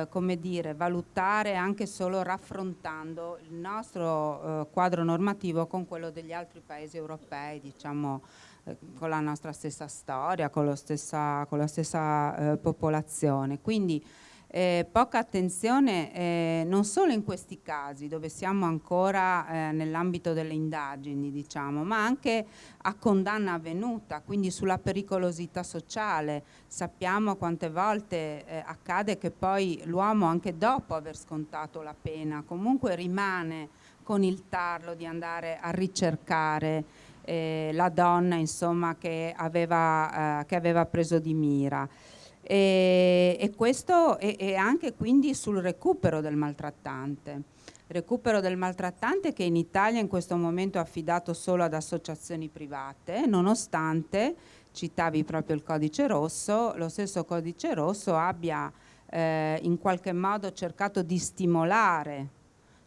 come dire, valutare anche solo raffrontando il nostro quadro normativo con quello degli altri paesi europei, diciamo con la nostra stessa storia, con la stessa popolazione. Quindi poca attenzione non solo in questi casi dove siamo ancora nell'ambito delle indagini, diciamo, ma anche a condanna avvenuta, quindi sulla pericolosità sociale. Sappiamo quante volte accade che poi l'uomo, anche dopo aver scontato la pena, comunque rimane con il tarlo di andare a ricercare la donna, insomma, che aveva preso di mira. E questo è anche quindi sul recupero del maltrattante che in Italia in questo momento è affidato solo ad associazioni private, nonostante, citavi proprio il codice rosso, lo stesso codice rosso abbia in qualche modo cercato di stimolare,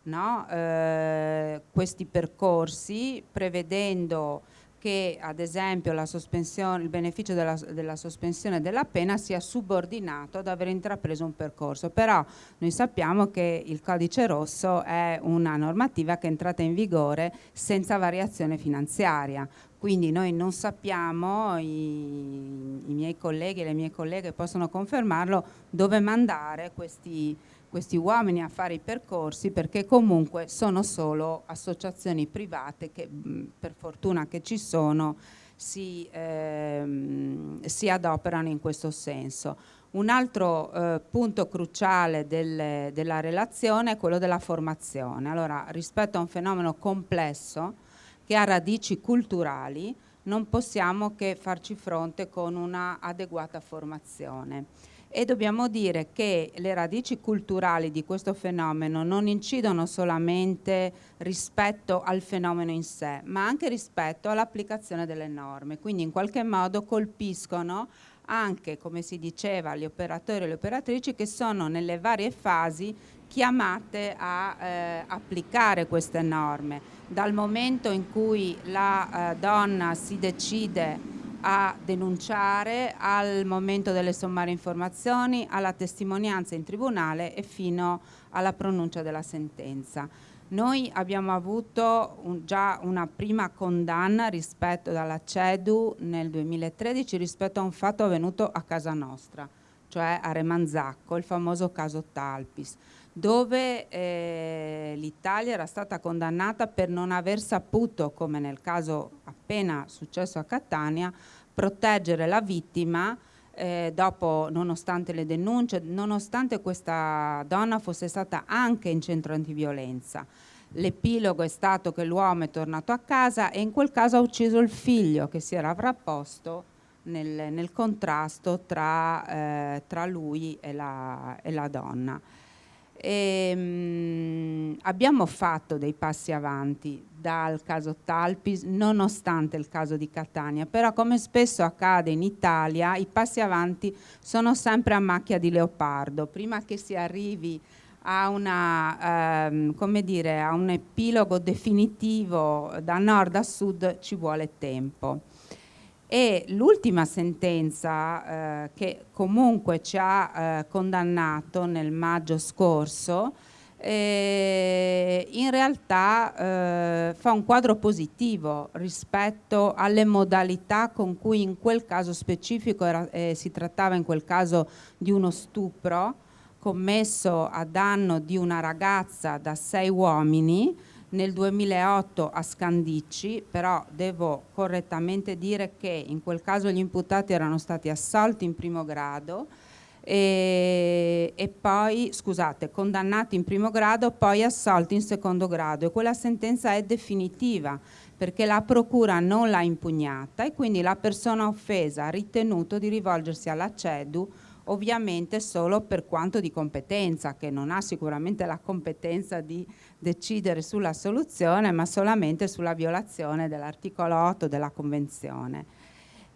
no? Questi percorsi, prevedendo che ad esempio il beneficio della sospensione della pena sia subordinato ad aver intrapreso un percorso. Però noi sappiamo che il codice rosso è una normativa che è entrata in vigore senza variazione finanziaria, quindi noi non sappiamo, i miei colleghi e le mie colleghe possono confermarlo, dove mandare questi uomini a fare i percorsi, perché comunque sono solo associazioni private che per fortuna che ci sono si adoperano in questo senso. Un altro punto cruciale della relazione è quello della formazione. Allora, rispetto a un fenomeno complesso che ha radici culturali, non possiamo che farci fronte con una adeguata formazione. E dobbiamo dire che le radici culturali di questo fenomeno non incidono solamente rispetto al fenomeno in sé, ma anche rispetto all'applicazione delle norme. Quindi in qualche modo colpiscono anche, come si diceva, gli operatori e le operatrici che sono nelle varie fasi chiamate a applicare queste norme. Dal momento in cui la donna si decide a denunciare, al momento delle sommarie informazioni, alla testimonianza in tribunale e fino alla pronuncia della sentenza. Noi abbiamo avuto già una prima condanna dalla CEDU nel 2013 rispetto a un fatto avvenuto a casa nostra, cioè a Remanzacco, il famoso caso Talpis, dove l'Italia era stata condannata per non aver saputo, come nel caso appena successo a Catania, proteggere la vittima dopo, nonostante le denunce, nonostante questa donna fosse stata anche in centro antiviolenza. L'epilogo è stato che l'uomo è tornato a casa e in quel caso ha ucciso il figlio che si era frapposto nel contrasto tra lui e la donna. Abbiamo fatto dei passi avanti dal caso Talpis nonostante il caso di Catania, però come spesso accade in Italia i passi avanti sono sempre a macchia di leopardo. Prima che si arrivi a un epilogo definitivo da nord a sud ci vuole tempo. E l'ultima sentenza che comunque ci ha condannato nel maggio scorso in realtà fa un quadro positivo rispetto alle modalità con cui in quel caso specifico si trattava in quel caso di uno stupro commesso a danno di una ragazza da 6 uomini nel 2008 a Scandicci, però devo correttamente dire che in quel caso gli imputati erano stati assolti in primo grado e poi, scusate, condannati in primo grado, poi assolti in secondo grado, e quella sentenza è definitiva perché la procura non l'ha impugnata e quindi la persona offesa ha ritenuto di rivolgersi alla CEDU, ovviamente solo per quanto di competenza, che non ha sicuramente la competenza di decidere sulla soluzione, ma solamente sulla violazione dell'articolo 8 della Convenzione.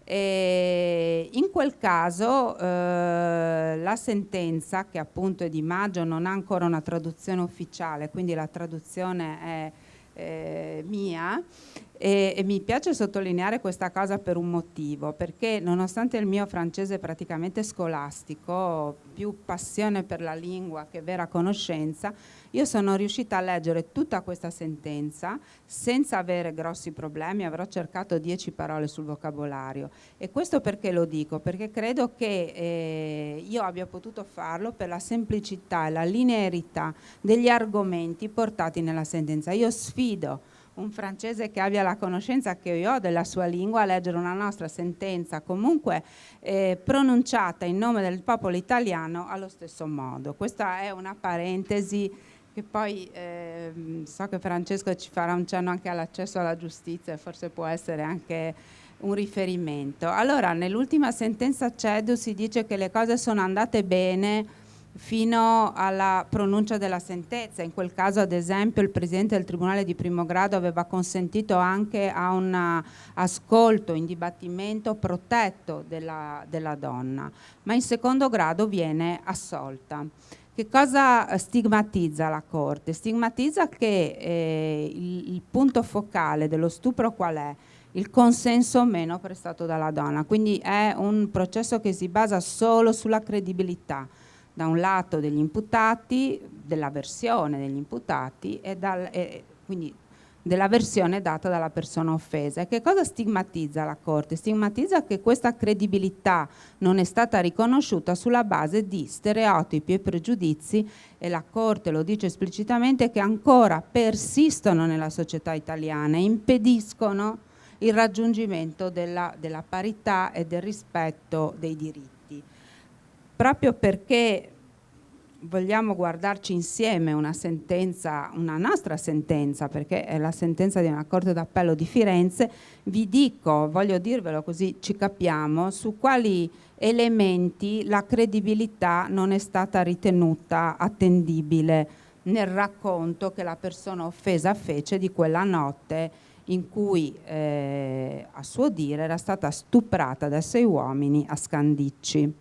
E in quel caso la sentenza, che appunto è di maggio, non ha ancora una traduzione ufficiale, quindi la traduzione è mia, e mi piace sottolineare questa cosa per un motivo, perché nonostante il mio francese è praticamente scolastico, più passione per la lingua che vera conoscenza, io sono riuscita a leggere tutta questa sentenza senza avere grossi problemi. Avrò cercato 10 parole sul vocabolario, e questo perché lo dico? Perché credo che io abbia potuto farlo per la semplicità e la linearità degli argomenti portati nella sentenza. Io sfido un francese che abbia la conoscenza che io ho della sua lingua a leggere una nostra sentenza comunque pronunciata in nome del popolo italiano allo stesso modo. Questa è una parentesi che poi so che Francesco ci farà un cenno anche all'accesso alla giustizia e forse può essere anche un riferimento. Allora, nell'ultima sentenza CEDU si dice che le cose sono andate bene fino alla pronuncia della sentenza. In quel caso, ad esempio, il Presidente del Tribunale di primo grado aveva consentito anche a un ascolto in dibattimento protetto della donna, ma in secondo grado viene assolta. Che cosa stigmatizza la Corte? Stigmatizza che il punto focale dello stupro qual è? Il consenso o meno prestato dalla donna. Quindi è un processo che si basa solo sulla credibilità, da un lato degli imputati, della versione degli imputati e quindi della versione data dalla persona offesa. E che cosa stigmatizza la Corte? Stigmatizza che questa credibilità non è stata riconosciuta sulla base di stereotipi e pregiudizi, e la Corte lo dice esplicitamente, che ancora persistono nella società italiana e impediscono il raggiungimento della parità e del rispetto dei diritti. Proprio perché vogliamo guardarci insieme una sentenza, una nostra sentenza, perché è la sentenza di una Corte d'Appello di Firenze, vi dico, voglio dirvelo così ci capiamo, su quali elementi la credibilità non è stata ritenuta attendibile nel racconto che la persona offesa fece di quella notte in cui, a suo dire, era stata stuprata da 6 uomini a Scandicci.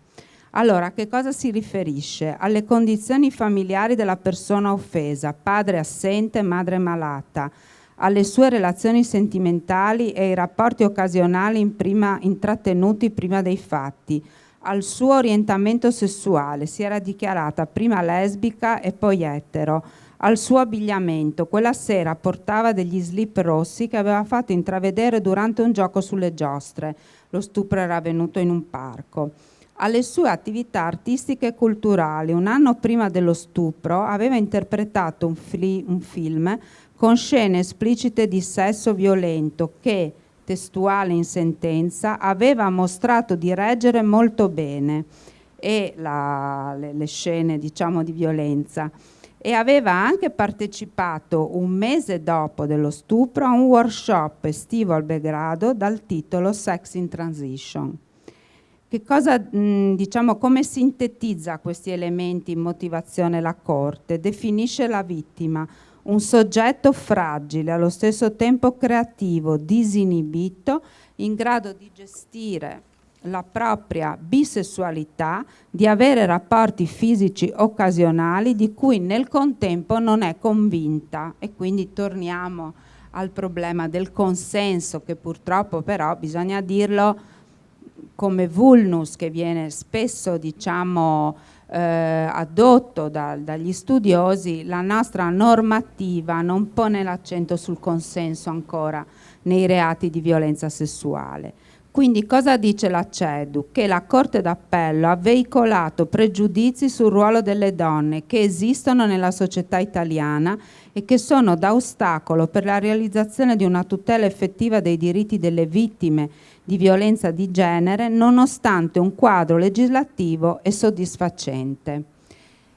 Allora, a che cosa si riferisce? Alle condizioni familiari della persona offesa, padre assente, madre malata, alle sue relazioni sentimentali e ai rapporti occasionali intrattenuti prima dei fatti, al suo orientamento sessuale, si era dichiarata prima lesbica e poi etero, al suo abbigliamento, quella sera portava degli slip rossi che aveva fatto intravedere durante un gioco sulle giostre, lo stupro era avvenuto in un parco. Alle sue attività artistiche e culturali. Un anno prima dello stupro aveva interpretato un film con scene esplicite di sesso violento che, testuale in sentenza, aveva mostrato di reggere molto bene e le scene, diciamo, di violenza, e aveva anche partecipato un mese dopo dello stupro a un workshop estivo al Belgrado dal titolo Sex in Transition. Che cosa, diciamo, come sintetizza questi elementi in motivazione la Corte? Definisce la vittima un soggetto fragile, allo stesso tempo creativo, disinibito, in grado di gestire la propria bisessualità, di avere rapporti fisici occasionali di cui nel contempo non è convinta. E quindi torniamo al problema del consenso, che purtroppo però, bisogna dirlo, come vulnus che viene spesso, diciamo, addotto dagli studiosi, la nostra normativa non pone l'accento sul consenso ancora nei reati di violenza sessuale. Quindi cosa dice la CEDU? Che la Corte d'Appello ha veicolato pregiudizi sul ruolo delle donne che esistono nella società italiana e che sono da ostacolo per la realizzazione di una tutela effettiva dei diritti delle vittime di violenza di genere, nonostante un quadro legislativo e soddisfacente.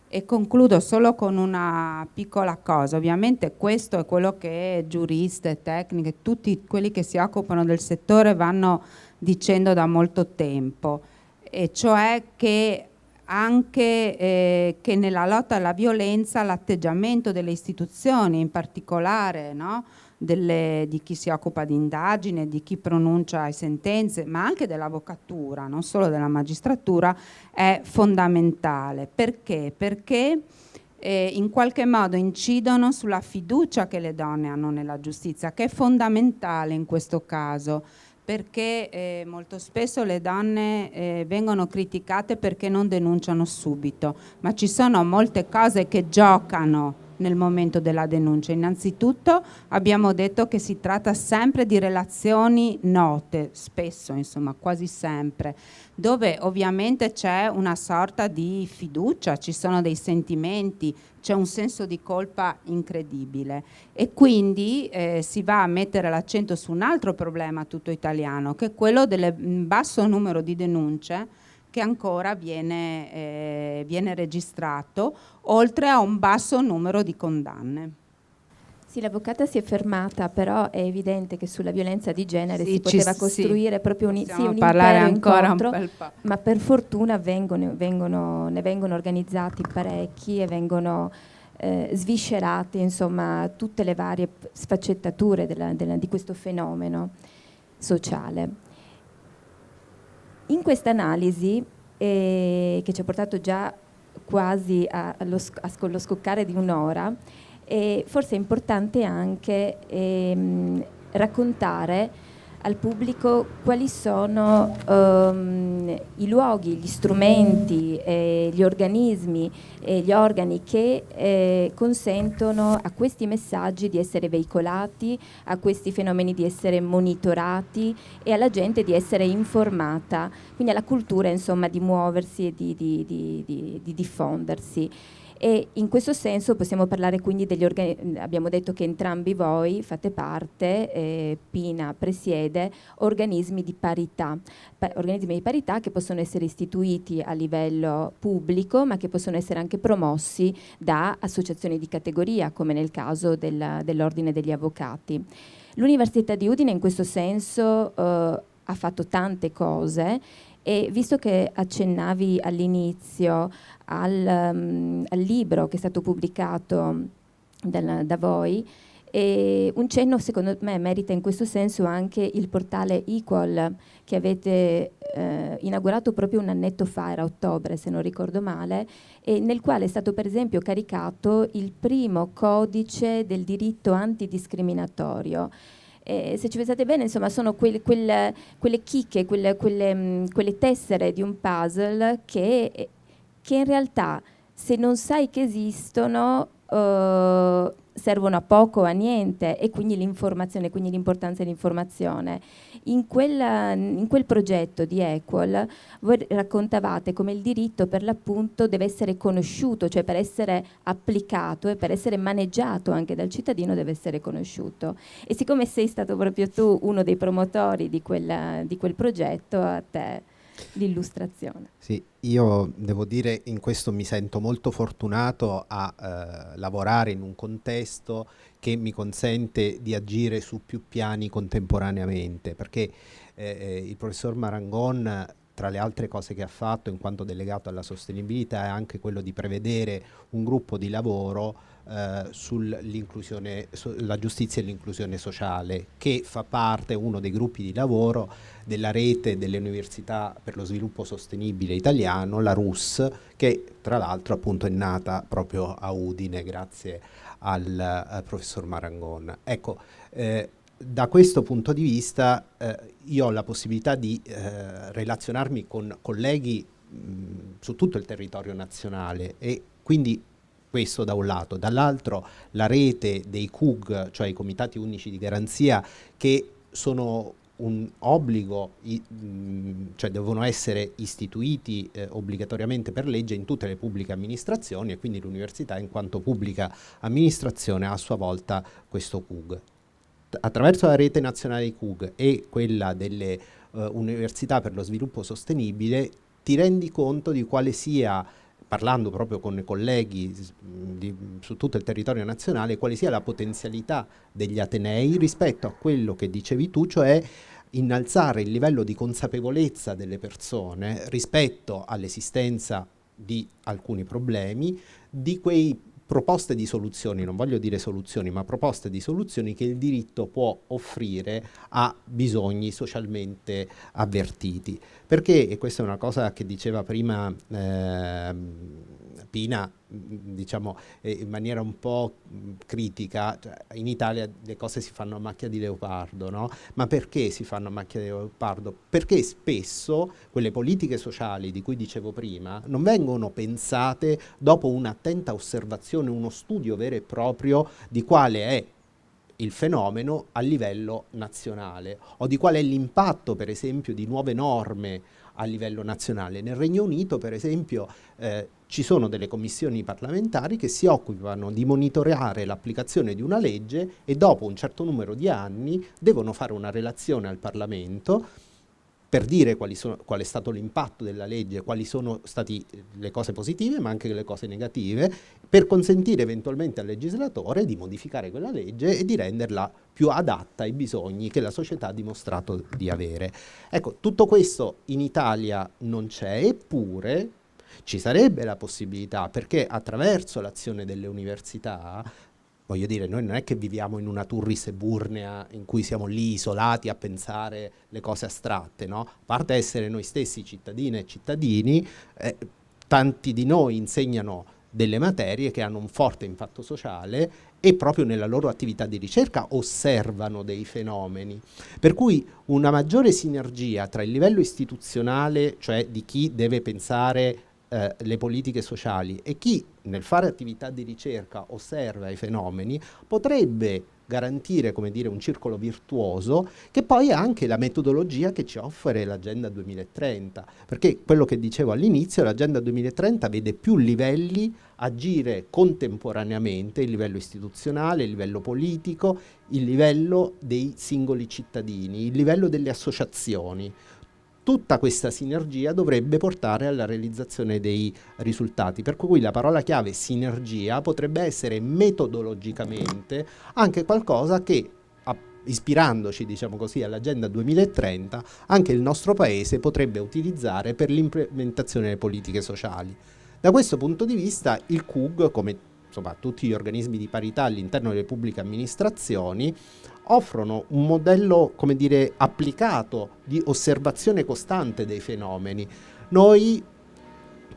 E concludo solo con una piccola cosa. Ovviamente questo è quello che giuriste, tecniche, tutti quelli che si occupano del settore vanno dicendo da molto tempo, e cioè che anche che nella lotta alla violenza l'atteggiamento delle istituzioni, in particolare, no, di chi si occupa di indagine, di chi pronuncia sentenze, ma anche dell'avvocatura, non solo della magistratura, è fondamentale. Perché? Perché in qualche modo incidono sulla fiducia che le donne hanno nella giustizia, che è fondamentale in questo caso, perché molto spesso le donne vengono criticate perché non denunciano subito, ma ci sono molte cose che giocano nel momento della denuncia. Innanzitutto abbiamo detto che si tratta sempre di relazioni note, spesso, insomma, quasi sempre, dove ovviamente c'è una sorta di fiducia, ci sono dei sentimenti, c'è un senso di colpa incredibile, e quindi si va a mettere l'accento su un altro problema tutto italiano, che è quello del basso numero di denunce che ancora viene registrato, oltre a un basso numero di condanne. Sì, l'avvocata si è fermata, però è evidente che sulla violenza di genere si poteva costruire proprio un intero incontro, ma per fortuna ne vengono organizzati parecchi e vengono sviscerati, insomma, tutte le varie sfaccettature di questo fenomeno sociale. In questa analisi, che ci ha portato già quasi allo scoccare di un'ora, forse è importante anche raccontare al pubblico quali sono i luoghi, gli strumenti, gli organismi e gli organi che consentono a questi messaggi di essere veicolati, a questi fenomeni di essere monitorati e alla gente di essere informata, quindi alla cultura, insomma, di muoversi e di diffondersi. E in questo senso possiamo parlare quindi degli organismi. Abbiamo detto che entrambi voi fate parte, Pina presiede, organismi di parità che possono essere istituiti a livello pubblico, ma che possono essere anche promossi da associazioni di categoria, come nel caso dell'Ordine degli Avvocati. L'Università di Udine in questo senso ha fatto tante cose, e visto che accennavi all'inizio al libro che è stato pubblicato da voi, un cenno secondo me merita in questo senso anche il portale Equal che avete inaugurato proprio un annetto fa, era ottobre se non ricordo male, e nel quale è stato per esempio caricato il primo codice del diritto antidiscriminatorio. Se ci pensate bene, insomma, sono quelle chicche, quelle tessere di un puzzle che in realtà, se non sai che esistono, servono a poco o a niente, e quindi l'informazione, quindi l'importanza dell'informazione. In quel progetto di Equal voi raccontavate come il diritto per l'appunto deve essere conosciuto, cioè per essere applicato e per essere maneggiato anche dal cittadino deve essere conosciuto. E siccome sei stato proprio tu uno dei promotori di quel progetto, a te l'illustrazione. Sì, io devo dire in questo mi sento molto fortunato a lavorare in un contesto che mi consente di agire su più piani contemporaneamente, perché il professor Marangon, tra le altre cose che ha fatto in quanto delegato alla sostenibilità, è anche quello di prevedere un gruppo di lavoro sull'inclusione, la giustizia e l'inclusione sociale, che fa parte, uno dei gruppi di lavoro della rete delle università per lo sviluppo sostenibile italiano, la RUS, che tra l'altro appunto è nata proprio a Udine grazie al professor Marangon. Ecco, da questo punto di vista io ho la possibilità di relazionarmi con colleghi su tutto il territorio nazionale, e quindi questo da un lato. Dall'altro la rete dei CUG, cioè i comitati unici di garanzia, che sono un obbligo, cioè devono essere istituiti obbligatoriamente per legge in tutte le pubbliche amministrazioni, e quindi l'università in quanto pubblica amministrazione ha a sua volta questo CUG. Attraverso la rete nazionale di CUG e quella delle università per lo sviluppo sostenibile ti rendi conto di quale sia, parlando proprio con i colleghi su tutto il territorio nazionale, quale sia la potenzialità degli atenei rispetto a quello che dicevi tu, cioè innalzare il livello di consapevolezza delle persone rispetto all'esistenza di alcuni problemi, di quei proposte di soluzioni, non voglio dire soluzioni, ma proposte di soluzioni che il diritto può offrire a bisogni socialmente avvertiti. Perché, e questa è una cosa che diceva prima Pina, diciamo in maniera un po' critica, cioè, in Italia le cose si fanno a macchia di leopardo, no? Ma perché si fanno a macchia di leopardo? Perché spesso quelle politiche sociali di cui dicevo prima non vengono pensate dopo un'attenta osservazione, uno studio vero e proprio di quale è il fenomeno a livello nazionale, o di qual è l'impatto, per esempio, di nuove norme a livello nazionale. Nel Regno Unito, per esempio, ci sono delle commissioni parlamentari che si occupano di monitorare l'applicazione di una legge, e dopo un certo numero di anni devono fare una relazione al Parlamento per dire qual è stato l'impatto della legge, quali sono state le cose positive ma anche le cose negative, per consentire eventualmente al legislatore di modificare quella legge e di renderla più adatta ai bisogni che la società ha dimostrato di avere. Ecco, tutto questo in Italia non c'è, eppure ci sarebbe la possibilità, perché attraverso l'azione delle università, voglio dire, noi non è che viviamo in una turris eburnea in cui siamo lì isolati a pensare le cose astratte, no? A parte essere noi stessi cittadine e cittadini, tanti di noi insegnano delle materie che hanno un forte impatto sociale e proprio nella loro attività di ricerca osservano dei fenomeni. Per cui una maggiore sinergia tra il livello istituzionale, cioè di chi deve pensare le politiche sociali, e chi nel fare attività di ricerca osserva i fenomeni, potrebbe garantire, come dire, un circolo virtuoso, che poi è anche la metodologia che ci offre l'Agenda 2030, perché quello che dicevo all'inizio, l'Agenda 2030 vede più livelli agire contemporaneamente: il livello istituzionale, il livello politico, il livello dei singoli cittadini, il livello delle associazioni. Tutta questa sinergia dovrebbe portare alla realizzazione dei risultati, per cui la parola chiave sinergia potrebbe essere metodologicamente anche qualcosa che, ispirandoci, diciamo così, all'Agenda 2030, anche il nostro Paese potrebbe utilizzare per l'implementazione delle politiche sociali. Da questo punto di vista il CUG, come insomma tutti gli organismi di parità all'interno delle pubbliche amministrazioni, offrono un modello, come dire, applicato di osservazione costante dei fenomeni. Noi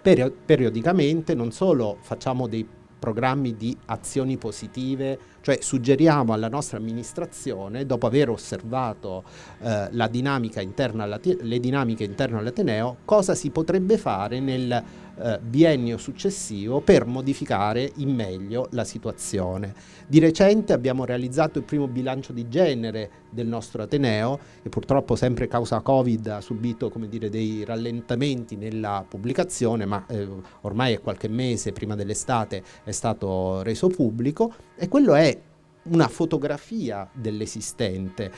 periodicamente non solo facciamo dei programmi di azioni positive, cioè suggeriamo alla nostra amministrazione, dopo aver osservato le dinamiche interne all'Ateneo, cosa si potrebbe fare nel biennio successivo per modificare in meglio la situazione. Di recente abbiamo realizzato il primo bilancio di genere del nostro Ateneo, che purtroppo sempre causa Covid ha subito, come dire, dei rallentamenti nella pubblicazione, ma ormai è qualche mese prima dell'estate è stato reso pubblico, e quello è una fotografia dell'esistente.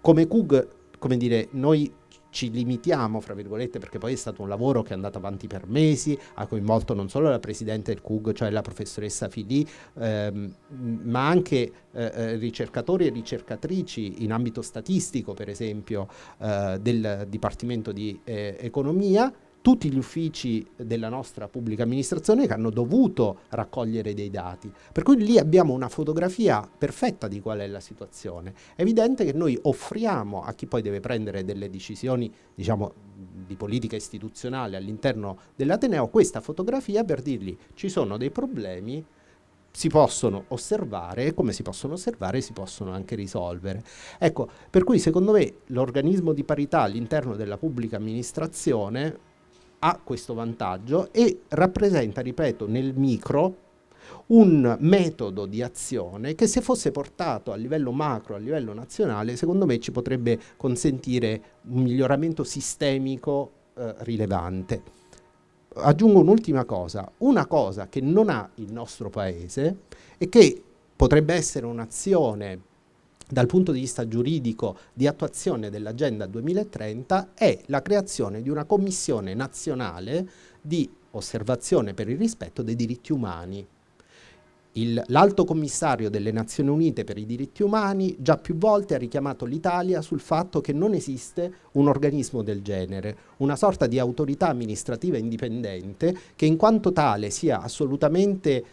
Come CUG, come dire, noi ci limitiamo, fra virgolette, perché poi è stato un lavoro che è andato avanti per mesi, ha coinvolto non solo la presidente del CUG, cioè la professoressa Filì, ma anche ricercatori e ricercatrici in ambito statistico, per esempio, del Dipartimento di Economia, tutti gli uffici della nostra pubblica amministrazione che hanno dovuto raccogliere dei dati. Per cui lì abbiamo una fotografia perfetta di qual è la situazione. È evidente che noi offriamo a chi poi deve prendere delle decisioni, diciamo, di politica istituzionale all'interno dell'Ateneo questa fotografia per dirgli ci sono dei problemi, si possono osservare e come si possono osservare si possono anche risolvere. Ecco, per cui secondo me l'organismo di parità all'interno della pubblica amministrazione ha questo vantaggio e rappresenta, ripeto, nel micro un metodo di azione che se fosse portato a livello macro, a livello nazionale, secondo me ci potrebbe consentire un miglioramento sistemico rilevante. Aggiungo un'ultima cosa, una cosa che non ha il nostro Paese e che potrebbe essere un'azione dal punto di vista giuridico di attuazione dell'Agenda 2030 è la creazione di una commissione nazionale di osservazione per il rispetto dei diritti umani. L'Alto Commissario delle Nazioni Unite per i diritti umani già più volte ha richiamato l'Italia sul fatto che non esiste un organismo del genere, una sorta di autorità amministrativa indipendente che in quanto tale sia assolutamente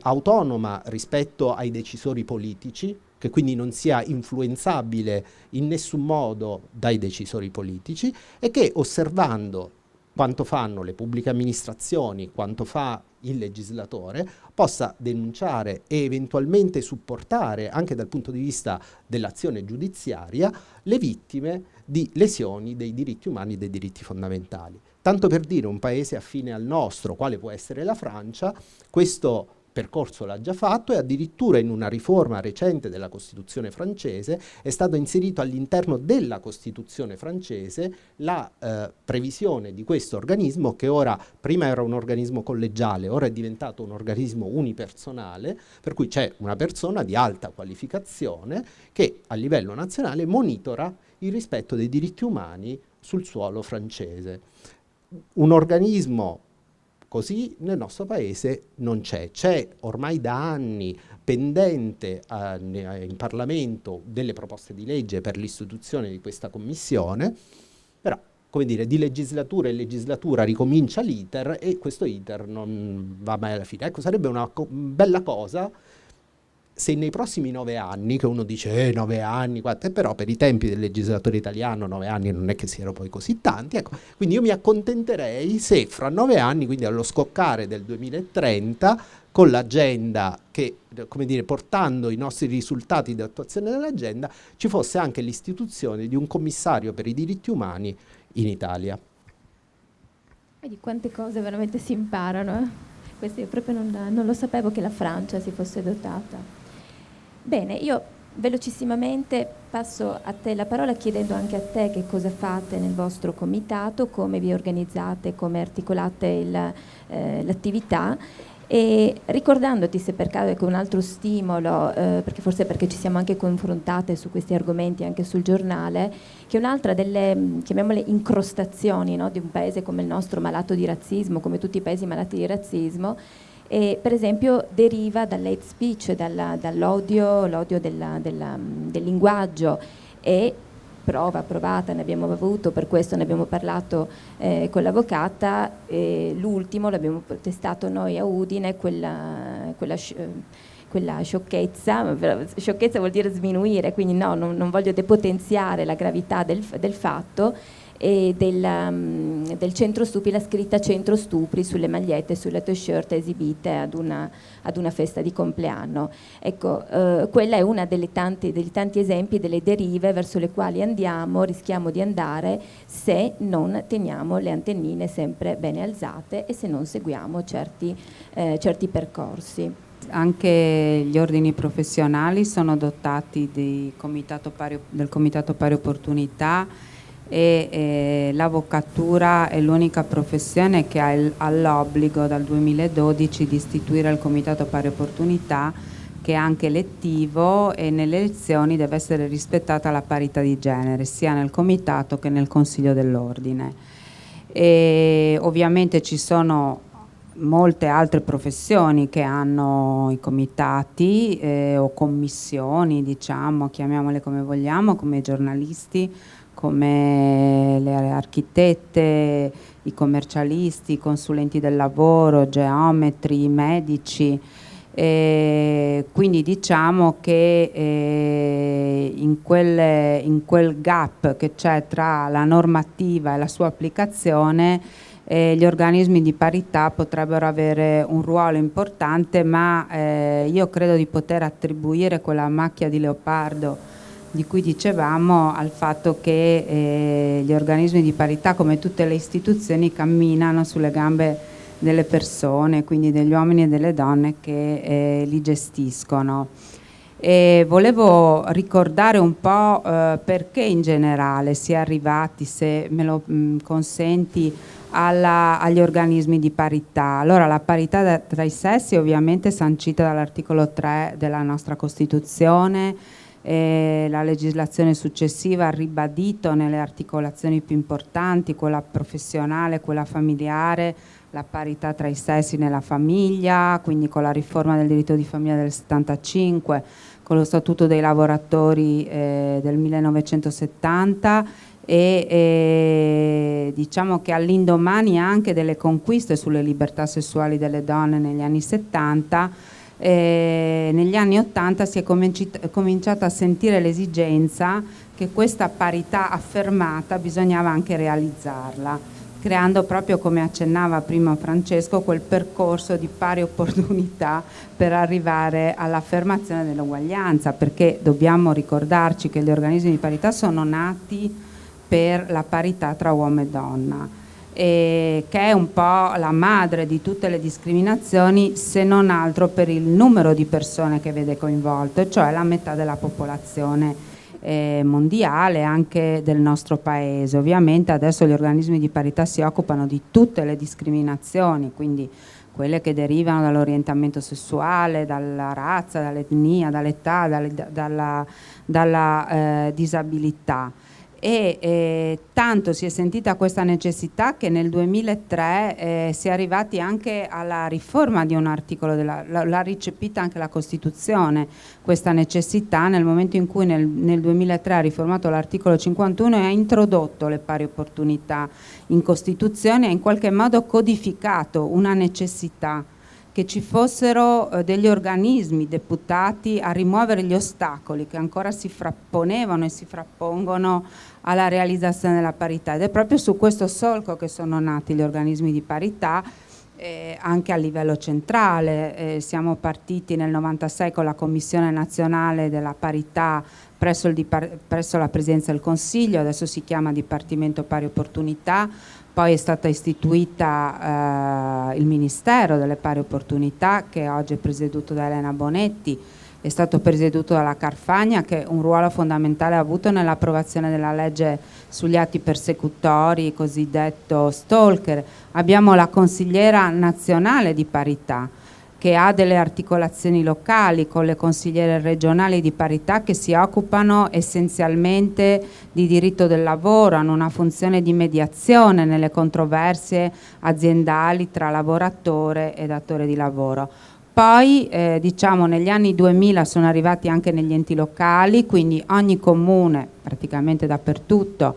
autonoma rispetto ai decisori politici, che quindi non sia influenzabile in nessun modo dai decisori politici e che osservando quanto fanno le pubbliche amministrazioni, quanto fa il legislatore, possa denunciare e eventualmente supportare, anche dal punto di vista dell'azione giudiziaria, le vittime di lesioni dei diritti umani e dei diritti fondamentali. Tanto per dire, un paese affine al nostro, quale può essere la Francia, questo percorso l'ha già fatto e addirittura in una riforma recente della Costituzione francese è stato inserito all'interno della Costituzione francese la previsione di questo organismo che ora, prima era un organismo collegiale, ora è diventato un organismo unipersonale, per cui c'è una persona di alta qualificazione che a livello nazionale monitora il rispetto dei diritti umani sul suolo francese. Un organismo così nel nostro paese non c'è. C'è ormai da anni pendente in Parlamento delle proposte di legge per l'istituzione di questa commissione, però come dire, di legislatura in legislatura ricomincia l'iter e questo iter non va mai alla fine. Ecco, sarebbe una bella cosa se nei prossimi 9 anni, che uno dice 9 anni, però per i tempi del legislatore italiano 9 anni non è che siano poi così tanti, ecco, quindi io mi accontenterei se fra 9 anni, quindi allo scoccare del 2030, con l'agenda che, come dire, portando i nostri risultati di attuazione dell'agenda, ci fosse anche l'istituzione di un commissario per i diritti umani in Italia. Vedi quante cose veramente si imparano. Questo io proprio non lo sapevo che la Francia si fosse dotata. Bene, io velocissimamente passo a te la parola chiedendo anche a te che cosa fate nel vostro comitato, come vi organizzate, come articolate l'attività e ricordandoti se per caso è un altro stimolo, perché forse perché ci siamo anche confrontate su questi argomenti anche sul giornale, che un'altra delle, chiamiamole incrostazioni, no, di un paese come il nostro malato di razzismo, come tutti i paesi malati di razzismo, per esempio deriva dall'hate speech, dall'odio del linguaggio e provata, ne abbiamo avuto, per questo ne abbiamo parlato con l'avvocata, l'ultimo l'abbiamo testato noi a Udine, quella sciocchezza vuol dire sminuire, quindi no, non voglio depotenziare la gravità del fatto, e del centro stupri, la scritta centro stupri sulle magliette, sulle t-shirt esibite ad una festa di compleanno. Ecco, quella è una degli tanti esempi delle derive verso le quali rischiamo di andare se non teniamo le antennine sempre bene alzate e se non seguiamo certi percorsi. Anche gli ordini professionali sono dotati del Comitato Pari Opportunità e l'avvocatura è l'unica professione che ha l'obbligo dal 2012 di istituire il Comitato Pari Opportunità, che è anche elettivo e nelle elezioni deve essere rispettata la parità di genere sia nel comitato che nel consiglio dell'ordine. E ovviamente ci sono molte altre professioni che hanno i comitati o commissioni, diciamo, chiamiamole come vogliamo, come i giornalisti, come le architette, i commercialisti, i consulenti del lavoro, geometri, i medici. Quindi diciamo che in quel gap che c'è tra la normativa e la sua applicazione, gli organismi di parità potrebbero avere un ruolo importante, ma io credo di poter attribuire quella macchia di leopardo di cui dicevamo al fatto che gli organismi di parità, come tutte le istituzioni, camminano sulle gambe delle persone, quindi degli uomini e delle donne che li gestiscono. E volevo ricordare un po' perché in generale si è arrivati, se me lo consenti, agli organismi di parità. Allora, la parità tra i sessi è ovviamente sancita dall'articolo 3 della nostra Costituzione. La legislazione successiva ha ribadito nelle articolazioni più importanti, quella professionale, quella familiare, la parità tra i sessi nella famiglia, quindi con la riforma del diritto di famiglia del 75, con lo Statuto dei lavoratori del 1970 e diciamo che all'indomani anche delle conquiste sulle libertà sessuali delle donne negli anni 70, negli anni 80 si è cominciata a sentire l'esigenza che questa parità affermata bisognava anche realizzarla, creando proprio, come accennava prima Francesco, quel percorso di pari opportunità per arrivare all'affermazione dell'uguaglianza, perché dobbiamo ricordarci che gli organismi di parità sono nati per la parità tra uomo e donna, che è un po' la madre di tutte le discriminazioni, se non altro per il numero di persone che vede coinvolto, cioè la metà della popolazione mondiale, anche del nostro paese. Ovviamente adesso gli organismi di parità si occupano di tutte le discriminazioni, quindi quelle che derivano dall'orientamento sessuale, dalla razza, dall'etnia, dall'età, dalla disabilità. E tanto si è sentita questa necessità che nel 2003 si è arrivati anche alla riforma di un articolo, l'ha ricepita anche la Costituzione, questa necessità, nel momento in cui nel 2003 ha riformato l'articolo 51 e ha introdotto le pari opportunità in Costituzione e in qualche modo codificato una necessità che ci fossero degli organismi deputati a rimuovere gli ostacoli che ancora si frapponevano e si frappongono alla realizzazione della parità, ed è proprio su questo solco che sono nati gli organismi di parità anche a livello centrale. Siamo partiti nel 96 con la Commissione Nazionale della Parità presso la Presidenza del Consiglio, adesso si chiama Dipartimento Pari Opportunità. Poi è stata istituita il Ministero delle Pari Opportunità, che oggi è presieduto da Elena Bonetti, è stato presieduto dalla Carfagna, che un ruolo fondamentale ha avuto nell'approvazione della legge sugli atti persecutori, cosiddetto stalker. Abbiamo la consigliera nazionale di parità, che ha delle articolazioni locali con le consigliere regionali di parità che si occupano essenzialmente di diritto del lavoro, hanno una funzione di mediazione nelle controversie aziendali tra lavoratore e datore di lavoro. Poi diciamo negli anni 2000 sono arrivati anche negli enti locali, quindi ogni comune, praticamente dappertutto,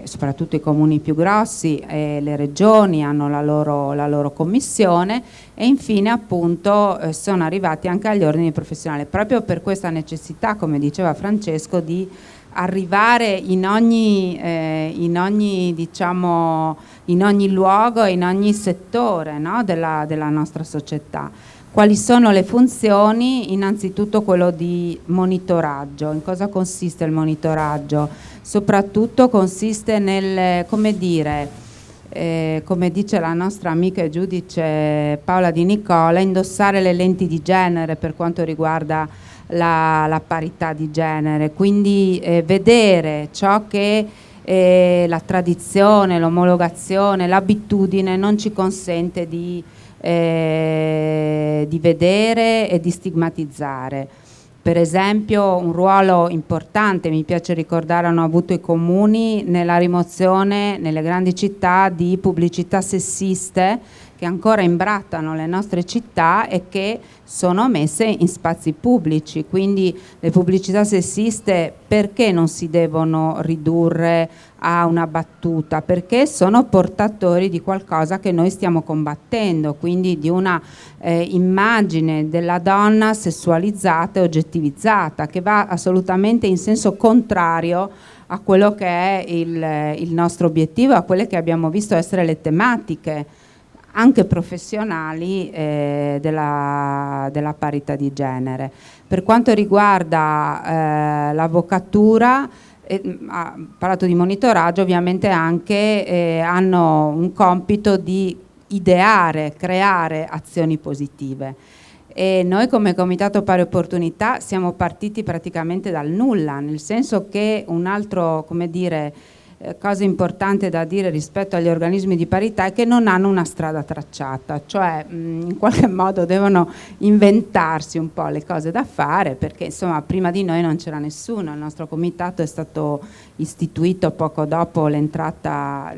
soprattutto i comuni più grossi, le regioni hanno la loro commissione, e infine appunto sono arrivati anche agli ordini professionali, proprio per questa necessità, come diceva Francesco, di arrivare in ogni luogo, in ogni settore, no, della nostra società. Quali sono le funzioni? Innanzitutto quello di monitoraggio. In cosa consiste il monitoraggio? Soprattutto consiste nel, come dice la nostra amica e giudice Paola Di Nicola, indossare le lenti di genere per quanto riguarda la parità di genere, quindi vedere ciò che la tradizione, l'omologazione, l'abitudine non ci consente di vedere e di stigmatizzare. Per esempio un ruolo importante, mi piace ricordare, hanno avuto i comuni nella rimozione nelle grandi città di pubblicità sessiste che ancora imbrattano le nostre città e che sono messe in spazi pubblici. Quindi le pubblicità sessiste perché non si devono ridurre a una battuta? Perché sono portatori di qualcosa che noi stiamo combattendo, quindi di una immagine della donna sessualizzata e oggettivizzata, che va assolutamente in senso contrario a quello che è il nostro obiettivo, a quelle che abbiamo visto essere le tematiche anche professionali della parità di genere. Per quanto riguarda l'avvocatura, ha parlato di monitoraggio, ovviamente anche hanno un compito di ideare, creare azioni positive. E noi come Comitato Pari Opportunità siamo partiti praticamente dal nulla, nel senso che un altro, come dire, cosa importante da dire rispetto agli organismi di parità è che non hanno una strada tracciata, cioè in qualche modo devono inventarsi un po' le cose da fare, perché insomma prima di noi non c'era nessuno. Il nostro comitato è stato istituito poco dopo l'entrata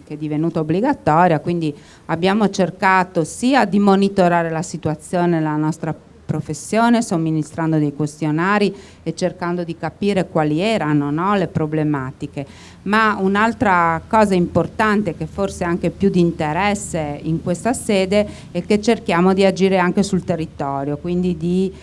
che è divenuta obbligatoria, quindi abbiamo cercato sia di monitorare la situazione nella nostra professione, somministrando dei questionari e cercando di capire quali erano, no, le problematiche. Ma un'altra cosa importante, che forse è anche più di interesse in questa sede, è che cerchiamo di agire anche sul territorio, quindi di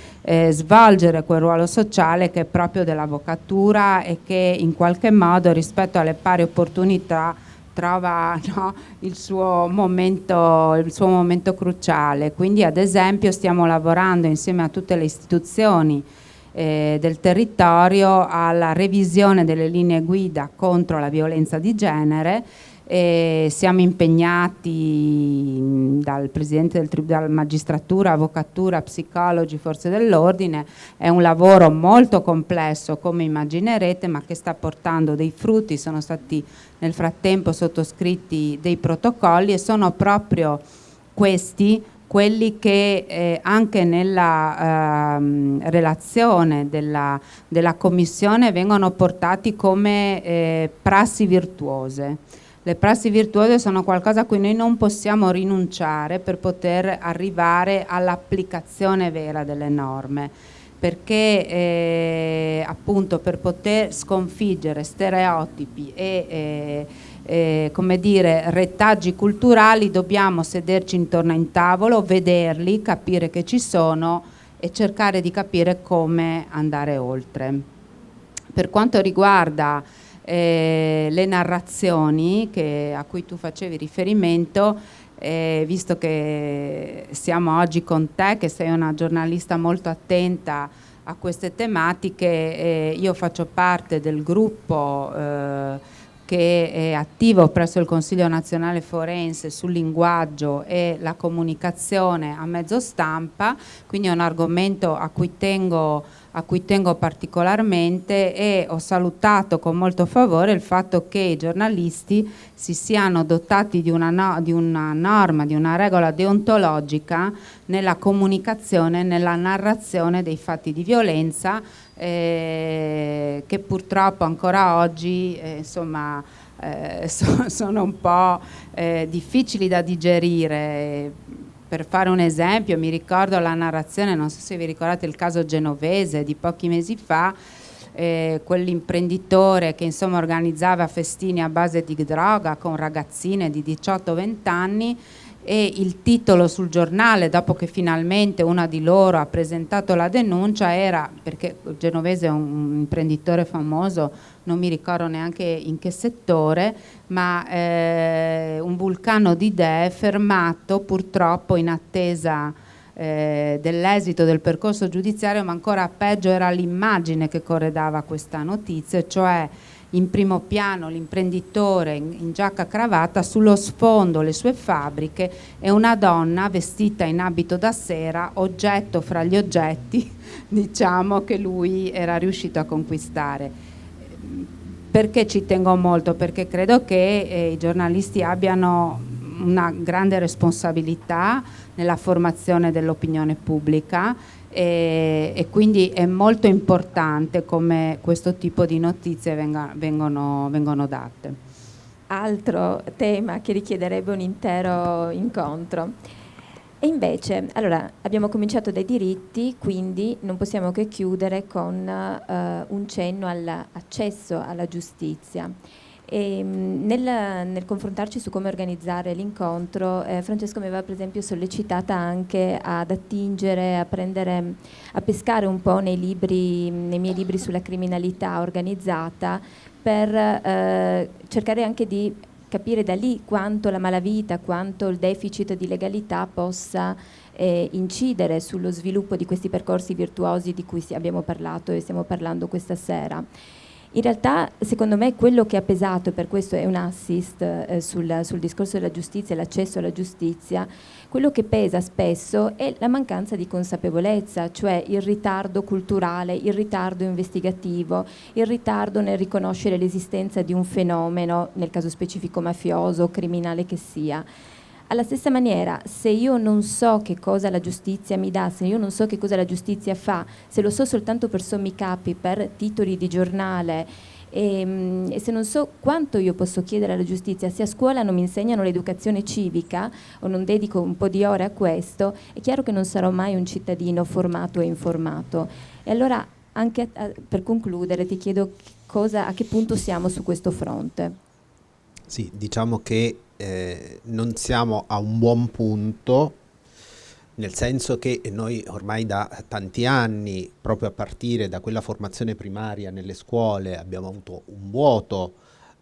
svolgere quel ruolo sociale che è proprio dell'avvocatura e che in qualche modo rispetto alle pari opportunità trova, no, il suo momento cruciale. Quindi ad esempio stiamo lavorando insieme a tutte le istituzioni del territorio alla revisione delle linee guida contro la violenza di genere. Siamo impegnati dal Presidente del Tribunale, magistratura, avvocatura, psicologi, forze dell'ordine. È un lavoro molto complesso, come immaginerete, ma che sta portando dei frutti. Sono stati nel frattempo sottoscritti dei protocolli e sono proprio questi quelli che anche nella relazione della Commissione vengono portati come prassi virtuose. Le prassi virtuose sono qualcosa a cui noi non possiamo rinunciare per poter arrivare all'applicazione vera delle norme, perché appunto per poter sconfiggere stereotipi e come dire, retaggi culturali dobbiamo sederci intorno a un tavolo, vederli, capire che ci sono e cercare di capire come andare oltre. Per quanto riguarda le narrazioni a cui tu facevi riferimento, visto che siamo oggi con te, che sei una giornalista molto attenta a queste tematiche, io faccio parte del gruppo che è attivo presso il Consiglio Nazionale Forense sul linguaggio e la comunicazione a mezzo stampa, quindi è un argomento a cui tengo particolarmente, e ho salutato con molto favore il fatto che i giornalisti si siano dotati di una norma, di una regola deontologica nella comunicazione, nella narrazione dei fatti di violenza, che purtroppo ancora oggi insomma sono un po' difficili da digerire. Per fare un esempio, mi ricordo la narrazione, non so se vi ricordate il caso genovese di pochi mesi fa, quell'imprenditore che insomma organizzava festini a base di droga con ragazzine di 18-20 anni, e il titolo sul giornale, dopo che finalmente una di loro ha presentato la denuncia, era, perché il genovese è un imprenditore famoso, non mi ricordo neanche in che settore, ma un vulcano di idee fermato purtroppo in attesa dell'esito del percorso giudiziario, ma ancora peggio era l'immagine che corredava questa notizia, cioè in primo piano l'imprenditore in giacca e cravatta, sullo sfondo le sue fabbriche e una donna vestita in abito da sera, oggetto fra gli oggetti, diciamo, che lui era riuscito a conquistare. Perché ci tengo molto? Perché credo che i giornalisti abbiano una grande responsabilità nella formazione dell'opinione pubblica, e quindi è molto importante come questo tipo di notizie vengono date. altro tema che richiederebbe un intero incontro. E invece, allora, abbiamo cominciato dai diritti, quindi non possiamo che chiudere con un cenno all'accesso alla giustizia. E, nel confrontarci su come organizzare l'incontro, Francesco mi aveva per esempio sollecitata anche ad attingere, a pescare un po' nei miei libri sulla criminalità organizzata, per cercare anche di capire da lì quanto la malavita, quanto il deficit di legalità possa incidere sullo sviluppo di questi percorsi virtuosi di cui abbiamo parlato e stiamo parlando questa sera. In realtà, secondo me, quello che ha pesato, e per questo è un assist sul discorso della giustizia e l'accesso alla giustizia, quello che pesa spesso è la mancanza di consapevolezza, cioè il ritardo culturale, il ritardo investigativo, il ritardo nel riconoscere l'esistenza di un fenomeno, nel caso specifico mafioso o criminale che sia. Alla stessa maniera, se io non so che cosa la giustizia mi dà, se io non so che cosa la giustizia fa, se lo so soltanto per sommi capi, per titoli di giornale, e se non so quanto io posso chiedere alla giustizia, se a scuola non mi insegnano l'educazione civica o non dedico un po' di ore a questo, è chiaro che non sarò mai un cittadino formato e informato. E allora, anche per concludere, ti chiedo a che punto siamo su questo fronte. Sì, diciamo che non siamo a un buon punto, nel senso che noi ormai da tanti anni, proprio a partire da quella formazione primaria nelle scuole, abbiamo avuto un vuoto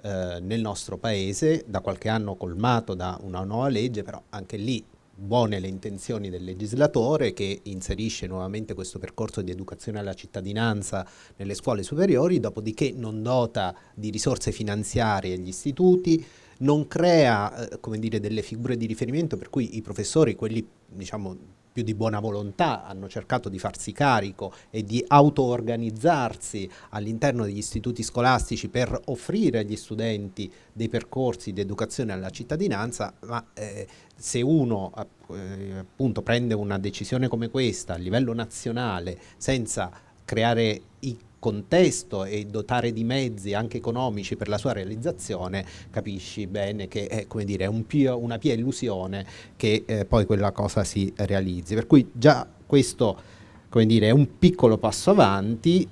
nel nostro paese, da qualche anno colmato da una nuova legge, però anche lì buone le intenzioni del legislatore che inserisce nuovamente questo percorso di educazione alla cittadinanza nelle scuole superiori, dopodiché non dota di risorse finanziarie gli istituti, non crea come dire, delle figure di riferimento per cui i professori, quelli diciamo più di buona volontà, hanno cercato di farsi carico e di auto-organizzarsi all'interno degli istituti scolastici per offrire agli studenti dei percorsi di educazione alla cittadinanza, ma se uno appunto prende una decisione come questa a livello nazionale senza creare il contesto e dotare di mezzi anche economici per la sua realizzazione, capisci bene che è, come dire, una pia illusione che poi quella cosa si realizzi. Per cui già questo, come dire, è un piccolo passo avanti.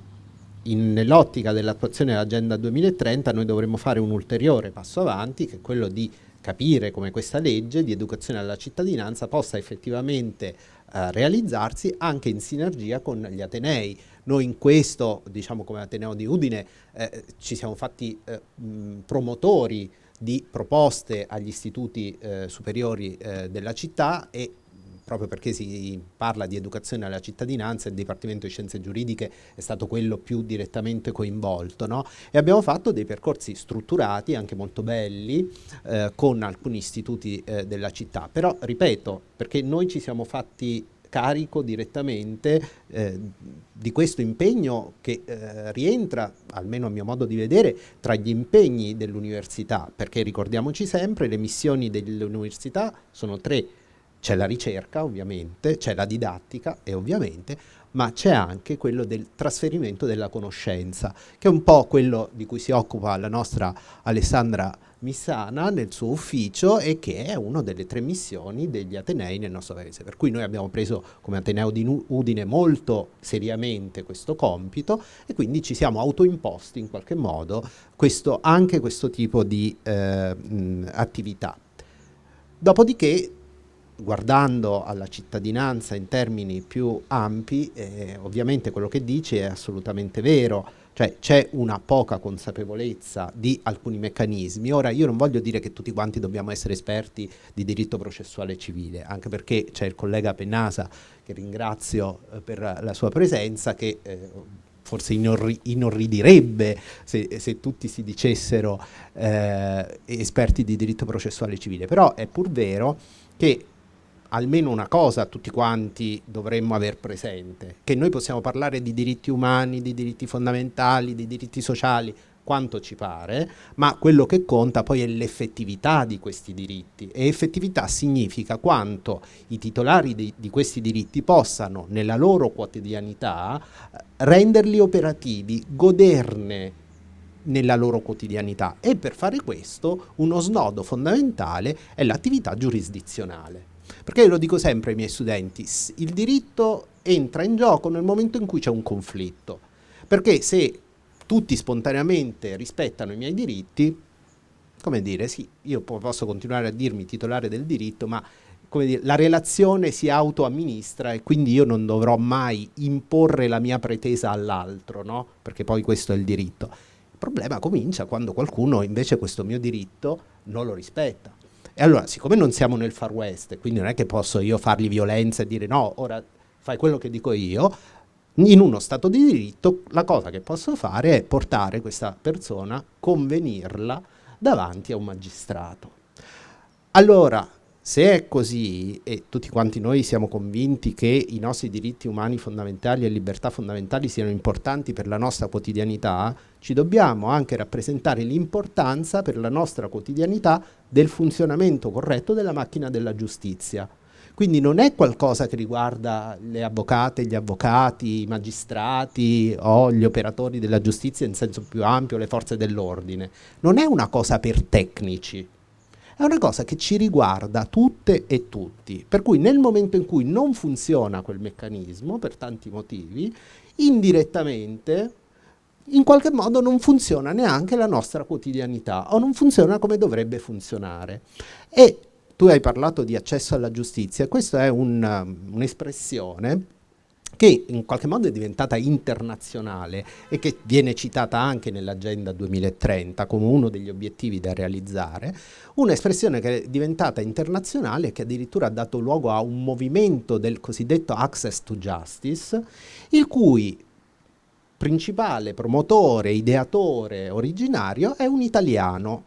Nell'ottica dell'attuazione dell'Agenda 2030 noi dovremmo fare un ulteriore passo avanti, che è quello di capire come questa legge di educazione alla cittadinanza possa effettivamente realizzarsi anche in sinergia con gli atenei. Noi in questo, diciamo come Ateneo di Udine, ci siamo fatti promotori di proposte agli istituti superiori della città e proprio perché si parla di educazione alla cittadinanza, il Dipartimento di Scienze Giuridiche è stato quello più direttamente coinvolto, no? E abbiamo fatto dei percorsi strutturati, anche molto belli, con alcuni istituti della città. Però, ripeto, perché noi ci siamo fatti carico direttamente di questo impegno che rientra, almeno a mio modo di vedere, tra gli impegni dell'università, perché ricordiamoci sempre, le missioni dell'università sono tre. C'è la ricerca, ovviamente, c'è la didattica, e ovviamente, ma c'è anche quello del trasferimento della conoscenza, che è un po' quello di cui si occupa la nostra Alessandra Missana nel suo ufficio e che è una delle tre missioni degli Atenei nel nostro paese. Per cui noi abbiamo preso come Ateneo di Udine molto seriamente questo compito e quindi ci siamo autoimposti in qualche modo anche questo tipo di attività. Dopodiché, guardando alla cittadinanza in termini più ampi, ovviamente quello che dici è assolutamente vero, cioè c'è una poca consapevolezza di alcuni meccanismi. Ora io non voglio dire che tutti quanti dobbiamo essere esperti di diritto processuale civile, anche perché c'è il collega Pennasa, che ringrazio per la sua presenza, che forse inorridirebbe se tutti si dicessero esperti di diritto processuale civile, però è pur vero che almeno una cosa tutti quanti dovremmo aver presente, che noi possiamo parlare di diritti umani, di diritti fondamentali, di diritti sociali, quanto ci pare, ma quello che conta poi è l'effettività di questi diritti, e effettività significa quanto i titolari di questi diritti possano nella loro quotidianità renderli operativi, goderne nella loro quotidianità, e per fare questo uno snodo fondamentale è l'attività giurisdizionale. Perché io lo dico sempre ai miei studenti, il diritto entra in gioco nel momento in cui c'è un conflitto, perché se tutti spontaneamente rispettano i miei diritti, come dire, sì, io posso continuare a dirmi titolare del diritto, ma come dire, la relazione si autoamministra e quindi io non dovrò mai imporre la mia pretesa all'altro, no? Perché poi questo è il diritto. Il problema comincia quando qualcuno invece questo mio diritto non lo rispetta. E allora, siccome non siamo nel Far West, quindi non è che posso io fargli violenza e dire no, ora fai quello che dico io, in uno Stato di diritto la cosa che posso fare è portare questa persona, convenirla davanti a un magistrato. Allora, se è così, e tutti quanti noi siamo convinti che i nostri diritti umani fondamentali e libertà fondamentali siano importanti per la nostra quotidianità, ci dobbiamo anche rappresentare l'importanza per la nostra quotidianità del funzionamento corretto della macchina della giustizia. Quindi non è qualcosa che riguarda le avvocate, gli avvocati, i magistrati o gli operatori della giustizia in senso più ampio, le forze dell'ordine. Non è una cosa per tecnici. È una cosa che ci riguarda tutte e tutti, per cui nel momento in cui non funziona quel meccanismo, per tanti motivi, indirettamente, in qualche modo non funziona neanche la nostra quotidianità o non funziona come dovrebbe funzionare. E tu hai parlato di accesso alla giustizia, questa è un'espressione che in qualche modo è diventata internazionale e che viene citata anche nell'Agenda 2030 come uno degli obiettivi da realizzare, un'espressione che è diventata internazionale e che addirittura ha dato luogo a un movimento del cosiddetto Access to Justice, il cui principale promotore, ideatore originario è un italiano,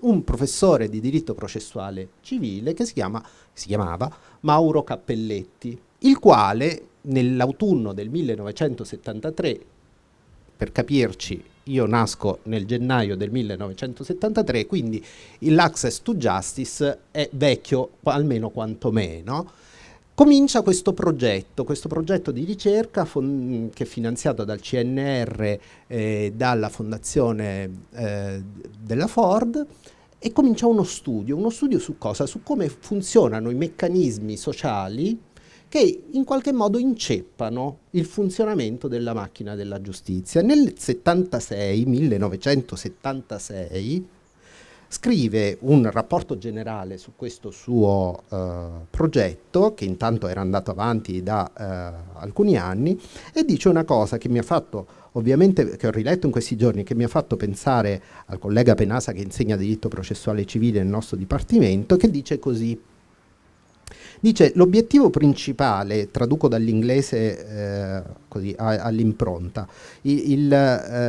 un professore di diritto processuale civile che si chiamava Mauro Cappelletti, il quale nell'autunno del 1973, per capirci, io nasco nel gennaio del 1973, quindi l'Access to Justice è vecchio almeno quantomeno, comincia questo progetto di ricerca che è finanziato dal CNR e dalla fondazione della Ford, e comincia uno studio su cosa? Su come funzionano i meccanismi sociali che in qualche modo inceppano il funzionamento della macchina della giustizia. Nel 1976, scrive un rapporto generale su questo suo progetto, che intanto era andato avanti da alcuni anni, e dice una cosa che mi ha fatto, ovviamente, che ho riletto in questi giorni, che mi ha fatto pensare al collega Penasa che insegna diritto processuale civile nel nostro dipartimento, che dice così. Dice: l'obiettivo principale, traduco dall'inglese così all'impronta,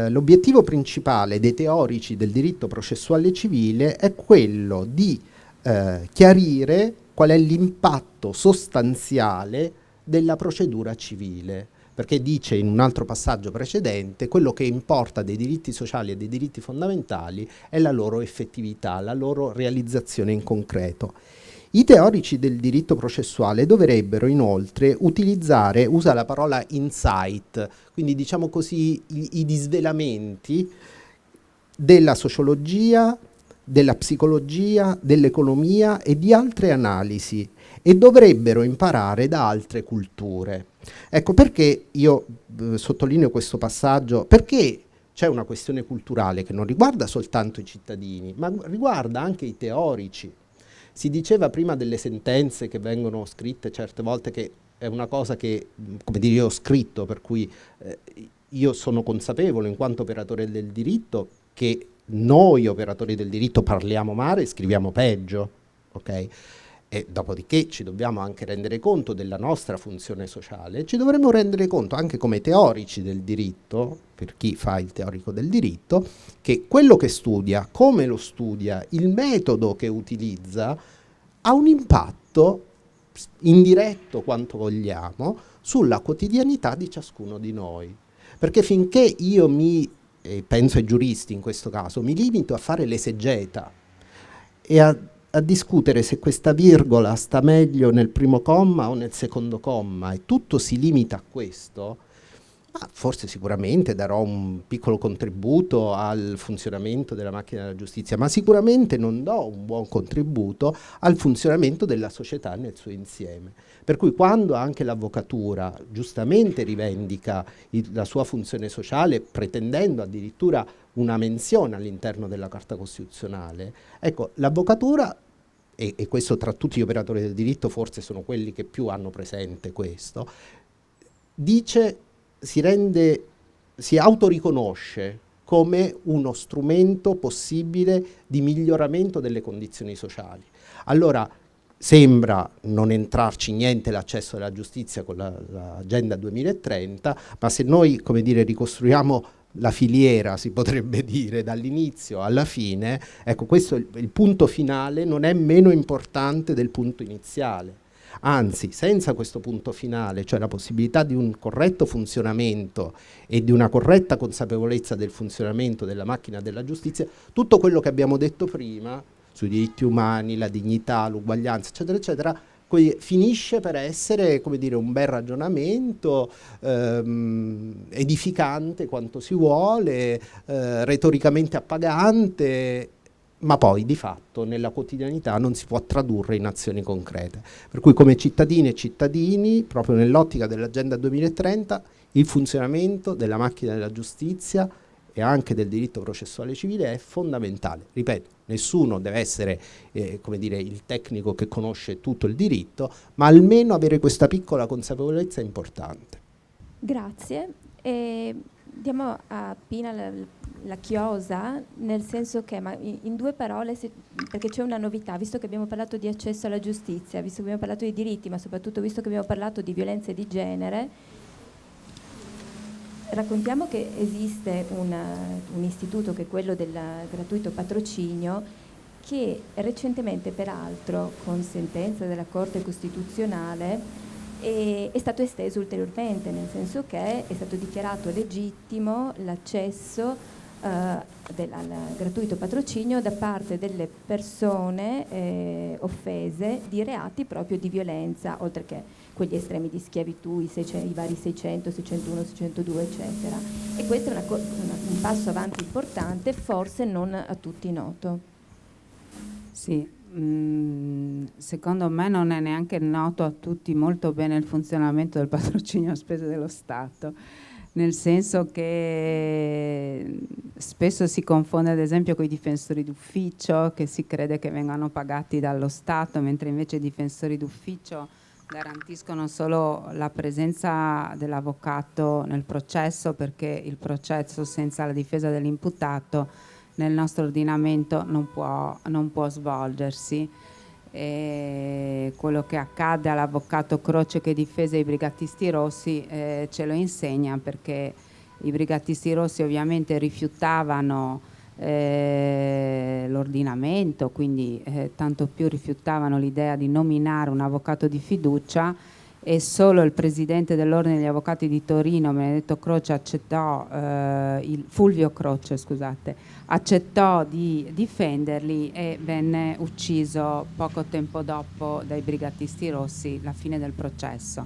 l'obiettivo principale dei teorici del diritto processuale civile è quello di chiarire qual è l'impatto sostanziale della procedura civile, perché dice in un altro passaggio precedente quello che importa dei diritti sociali e dei diritti fondamentali è la loro effettività, la loro realizzazione in concreto. I teorici del diritto processuale dovrebbero inoltre utilizzare, usa la parola insight, quindi diciamo così i disvelamenti della sociologia, della psicologia, dell'economia e di altre analisi, e dovrebbero imparare da altre culture. Ecco perché io sottolineo questo passaggio, perché c'è una questione culturale che non riguarda soltanto i cittadini, ma riguarda anche i teorici. Si diceva prima delle sentenze che vengono scritte certe volte, che è una cosa che, come dire, io ho scritto, per cui io sono consapevole in quanto operatore del diritto che noi operatori del diritto parliamo male e scriviamo peggio, ok? E dopodiché ci dobbiamo anche rendere conto della nostra funzione sociale, ci dovremmo rendere conto anche come teorici del diritto, per chi fa il teorico del diritto, che quello che studia, come lo studia, il metodo che utilizza ha un impatto indiretto quanto vogliamo sulla quotidianità di ciascuno di noi, perché finché io penso ai giuristi in questo caso, mi limito a fare l'esegeta e a discutere se questa virgola sta meglio nel primo comma o nel secondo comma, e tutto si limita a questo, forse sicuramente darò un piccolo contributo al funzionamento della macchina della giustizia, ma sicuramente non do un buon contributo al funzionamento della società nel suo insieme. Per cui quando anche l'avvocatura giustamente rivendica la sua funzione sociale, pretendendo addirittura una menzione all'interno della Carta Costituzionale, ecco, l'avvocatura, e questo tra tutti gli operatori del diritto forse sono quelli che più hanno presente questo, dice, si autoriconosce come uno strumento possibile di miglioramento delle condizioni sociali. Allora, sembra non entrarci niente l'accesso alla giustizia con l'Agenda 2030, ma se noi, come dire, ricostruiamo la filiera, si potrebbe dire, dall'inizio alla fine, ecco, questo il punto finale non è meno importante del punto iniziale. Anzi, senza questo punto finale, cioè la possibilità di un corretto funzionamento e di una corretta consapevolezza del funzionamento della macchina della giustizia, tutto quello che abbiamo detto prima sui diritti umani, la dignità, l'uguaglianza, eccetera, eccetera, finisce per essere, come dire, un bel ragionamento edificante quanto si vuole, retoricamente appagante, ma poi di fatto nella quotidianità non si può tradurre in azioni concrete. Per cui come cittadine e cittadini, proprio nell'ottica dell'Agenda 2030, il funzionamento della macchina della giustizia e anche del diritto processuale civile è fondamentale. Ripeto, nessuno deve essere come dire, il tecnico che conosce tutto il diritto, ma almeno avere questa piccola consapevolezza è importante. Grazie. Diamo a Pina la chiosa, nel senso che, ma in due parole, perché c'è una novità, visto che abbiamo parlato di accesso alla giustizia, visto che abbiamo parlato di diritti, ma soprattutto visto che abbiamo parlato di violenze di genere, raccontiamo che esiste un istituto che è quello del gratuito patrocinio, che recentemente, peraltro, con sentenza della Corte Costituzionale, è stato esteso ulteriormente, nel senso che è stato dichiarato legittimo l'accesso al gratuito patrocinio da parte delle persone offese di reati proprio di violenza, oltre che quegli estremi di schiavitù, i vari 600, 601, 602, eccetera. E questo è un passo avanti importante, forse non a tutti noto. Sì. Secondo me non è neanche noto a tutti molto bene il funzionamento del patrocinio a spese dello Stato, nel senso che spesso si confonde ad esempio con i difensori d'ufficio, che si crede che vengano pagati dallo Stato, mentre invece i difensori d'ufficio garantiscono solo la presenza dell'avvocato nel processo, perché il processo senza la difesa dell'imputato nel nostro ordinamento non può svolgersi. Quello che accade all'avvocato Croce che difese i brigatisti rossi ce lo insegna, perché i brigatisti rossi ovviamente rifiutavano l'ordinamento, quindi tanto più rifiutavano l'idea di nominare un avvocato di fiducia, e solo il presidente dell'Ordine degli Avvocati di Torino, Benedetto Croce, accettò, Fulvio Croce, scusate, accettò di difenderli e venne ucciso poco tempo dopo dai brigatisti rossi, la fine del processo.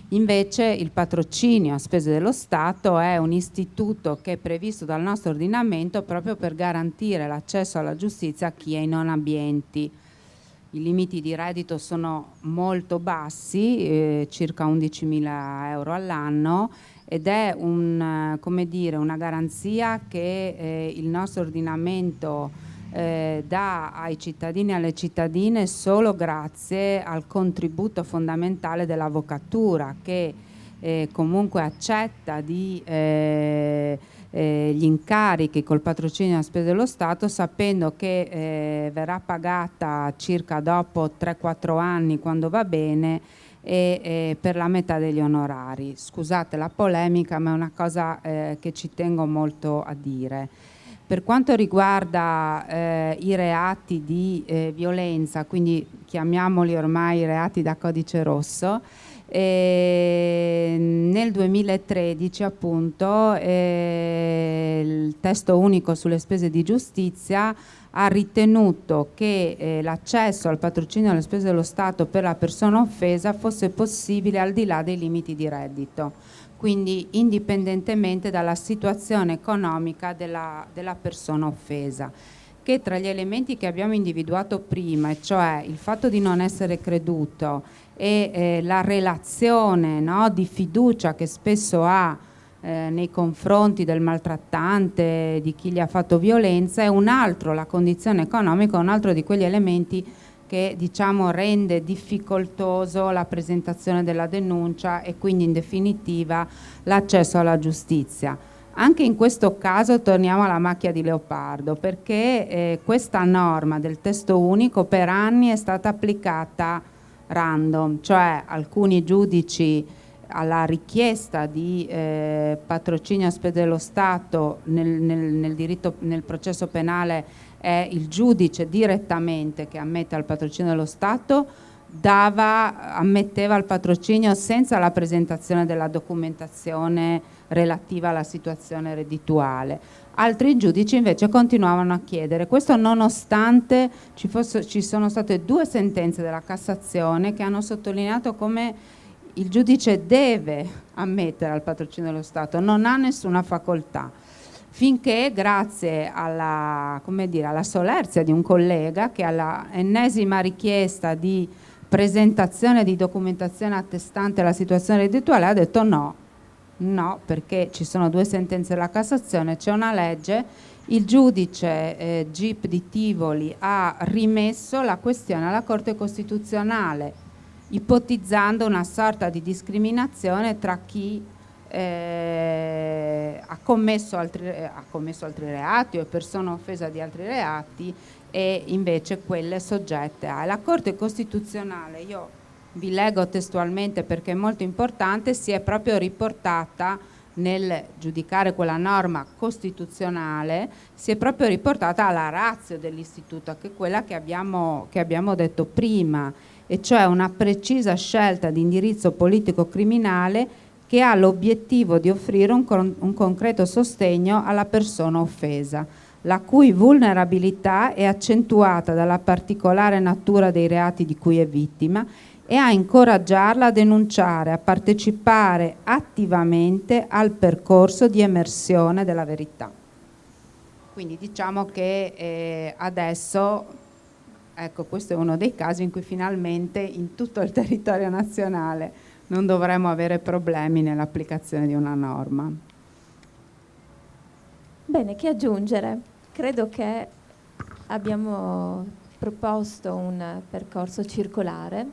Invece il patrocinio a spese dello Stato è un istituto che è previsto dal nostro ordinamento proprio per garantire l'accesso alla giustizia a chi è in non abbienti. I limiti di reddito sono molto bassi, circa 11.000 euro all'anno, ed è come dire, una garanzia che il nostro ordinamento dà ai cittadini e alle cittadine solo grazie al contributo fondamentale dell'avvocatura, che comunque accetta gli incarichi col patrocinio a spese dello Stato, sapendo che verrà pagata circa dopo 3-4 anni, quando va bene, e per la metà degli onorari. Scusate la polemica, ma è una cosa che ci tengo molto a dire. Per quanto riguarda i reati di violenza, quindi chiamiamoli ormai reati da codice rosso, nel 2013 appunto il testo unico sulle spese di giustizia ha ritenuto che l'accesso al patrocinio alle spese dello Stato per la persona offesa fosse possibile al di là dei limiti di reddito. quindi indipendentemente dalla situazione economica della persona offesa, che tra gli elementi che abbiamo individuato prima, e cioè il fatto di non essere creduto e la relazione, no, di fiducia che spesso ha nei confronti del maltrattante, di chi gli ha fatto violenza, è un altro, la condizione economica, un altro di quegli elementi che, diciamo, rende difficoltoso la presentazione della denuncia e quindi in definitiva l'accesso alla giustizia. Anche in questo caso torniamo alla macchia di leopardo, perché questa norma del testo unico per anni è stata applicata random, cioè alcuni giudici alla richiesta di patrocinio a spese dello Stato nel processo penale è il giudice direttamente che ammette al patrocinio dello Stato, ammetteva il patrocinio senza la presentazione della documentazione relativa alla situazione reddituale. Altri giudici invece continuavano a chiedere, questo nonostante ci sono state 2 sentenze della Cassazione che hanno sottolineato come il giudice deve ammettere al patrocinio dello Stato, non ha nessuna facoltà, finché grazie alla, come dire, alla solerzia di un collega che alla ennesima richiesta di presentazione di documentazione attestante la situazione reddituale ha detto no, perché ci sono 2 sentenze della Cassazione, c'è una legge, il giudice GIP di Tivoli ha rimesso la questione alla Corte Costituzionale, ipotizzando una sorta di discriminazione tra chi ha commesso altri reati o è persona offesa di altri reati e invece quelle soggette a. La Corte Costituzionale, io vi leggo testualmente perché è molto importante, si è proprio riportata nel giudicare quella norma costituzionale, si è proprio riportata alla ratio dell'istituto, che è quella che abbiamo detto prima, e cioè una precisa scelta di indirizzo politico-criminale che ha l'obiettivo di offrire un concreto sostegno alla persona offesa, la cui vulnerabilità è accentuata dalla particolare natura dei reati di cui è vittima e a incoraggiarla a denunciare, a partecipare attivamente al percorso di emersione della verità. Quindi diciamo che adesso, ecco, questo è uno dei casi in cui finalmente in tutto il territorio nazionale non dovremo avere problemi nell'applicazione di una norma. Bene, che aggiungere? Credo che abbiamo proposto un percorso circolare.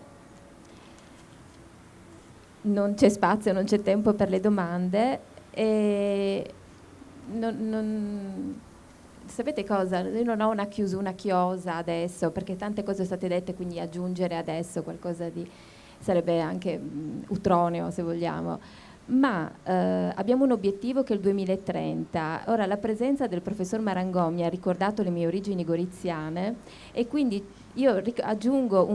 Non c'è spazio, non c'è tempo per le domande e sapete cosa? Io non ho una chiosa adesso perché tante cose sono state dette, quindi aggiungere adesso qualcosa di sarebbe anche utroneo se vogliamo, ma abbiamo un obiettivo che è il 2030. Ora la presenza del professor Marangon mi ha ricordato le mie origini goriziane e quindi io aggiungo,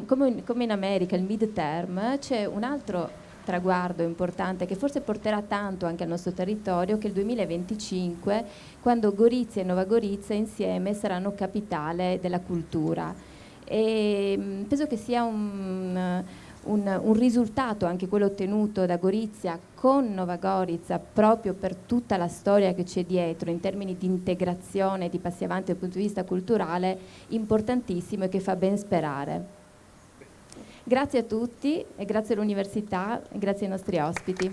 come in America il mid-term, c'è un altro traguardo importante che forse porterà tanto anche al nostro territorio, che è il 2025, quando Gorizia e Nova Gorizia insieme saranno capitale della cultura. E penso che sia un risultato anche quello ottenuto da Gorizia con Nova Gorica proprio per tutta la storia che c'è dietro in termini di integrazione, di passi avanti dal punto di vista culturale, importantissimo e che fa ben sperare. Grazie a tutti e grazie all'Università e grazie ai nostri ospiti.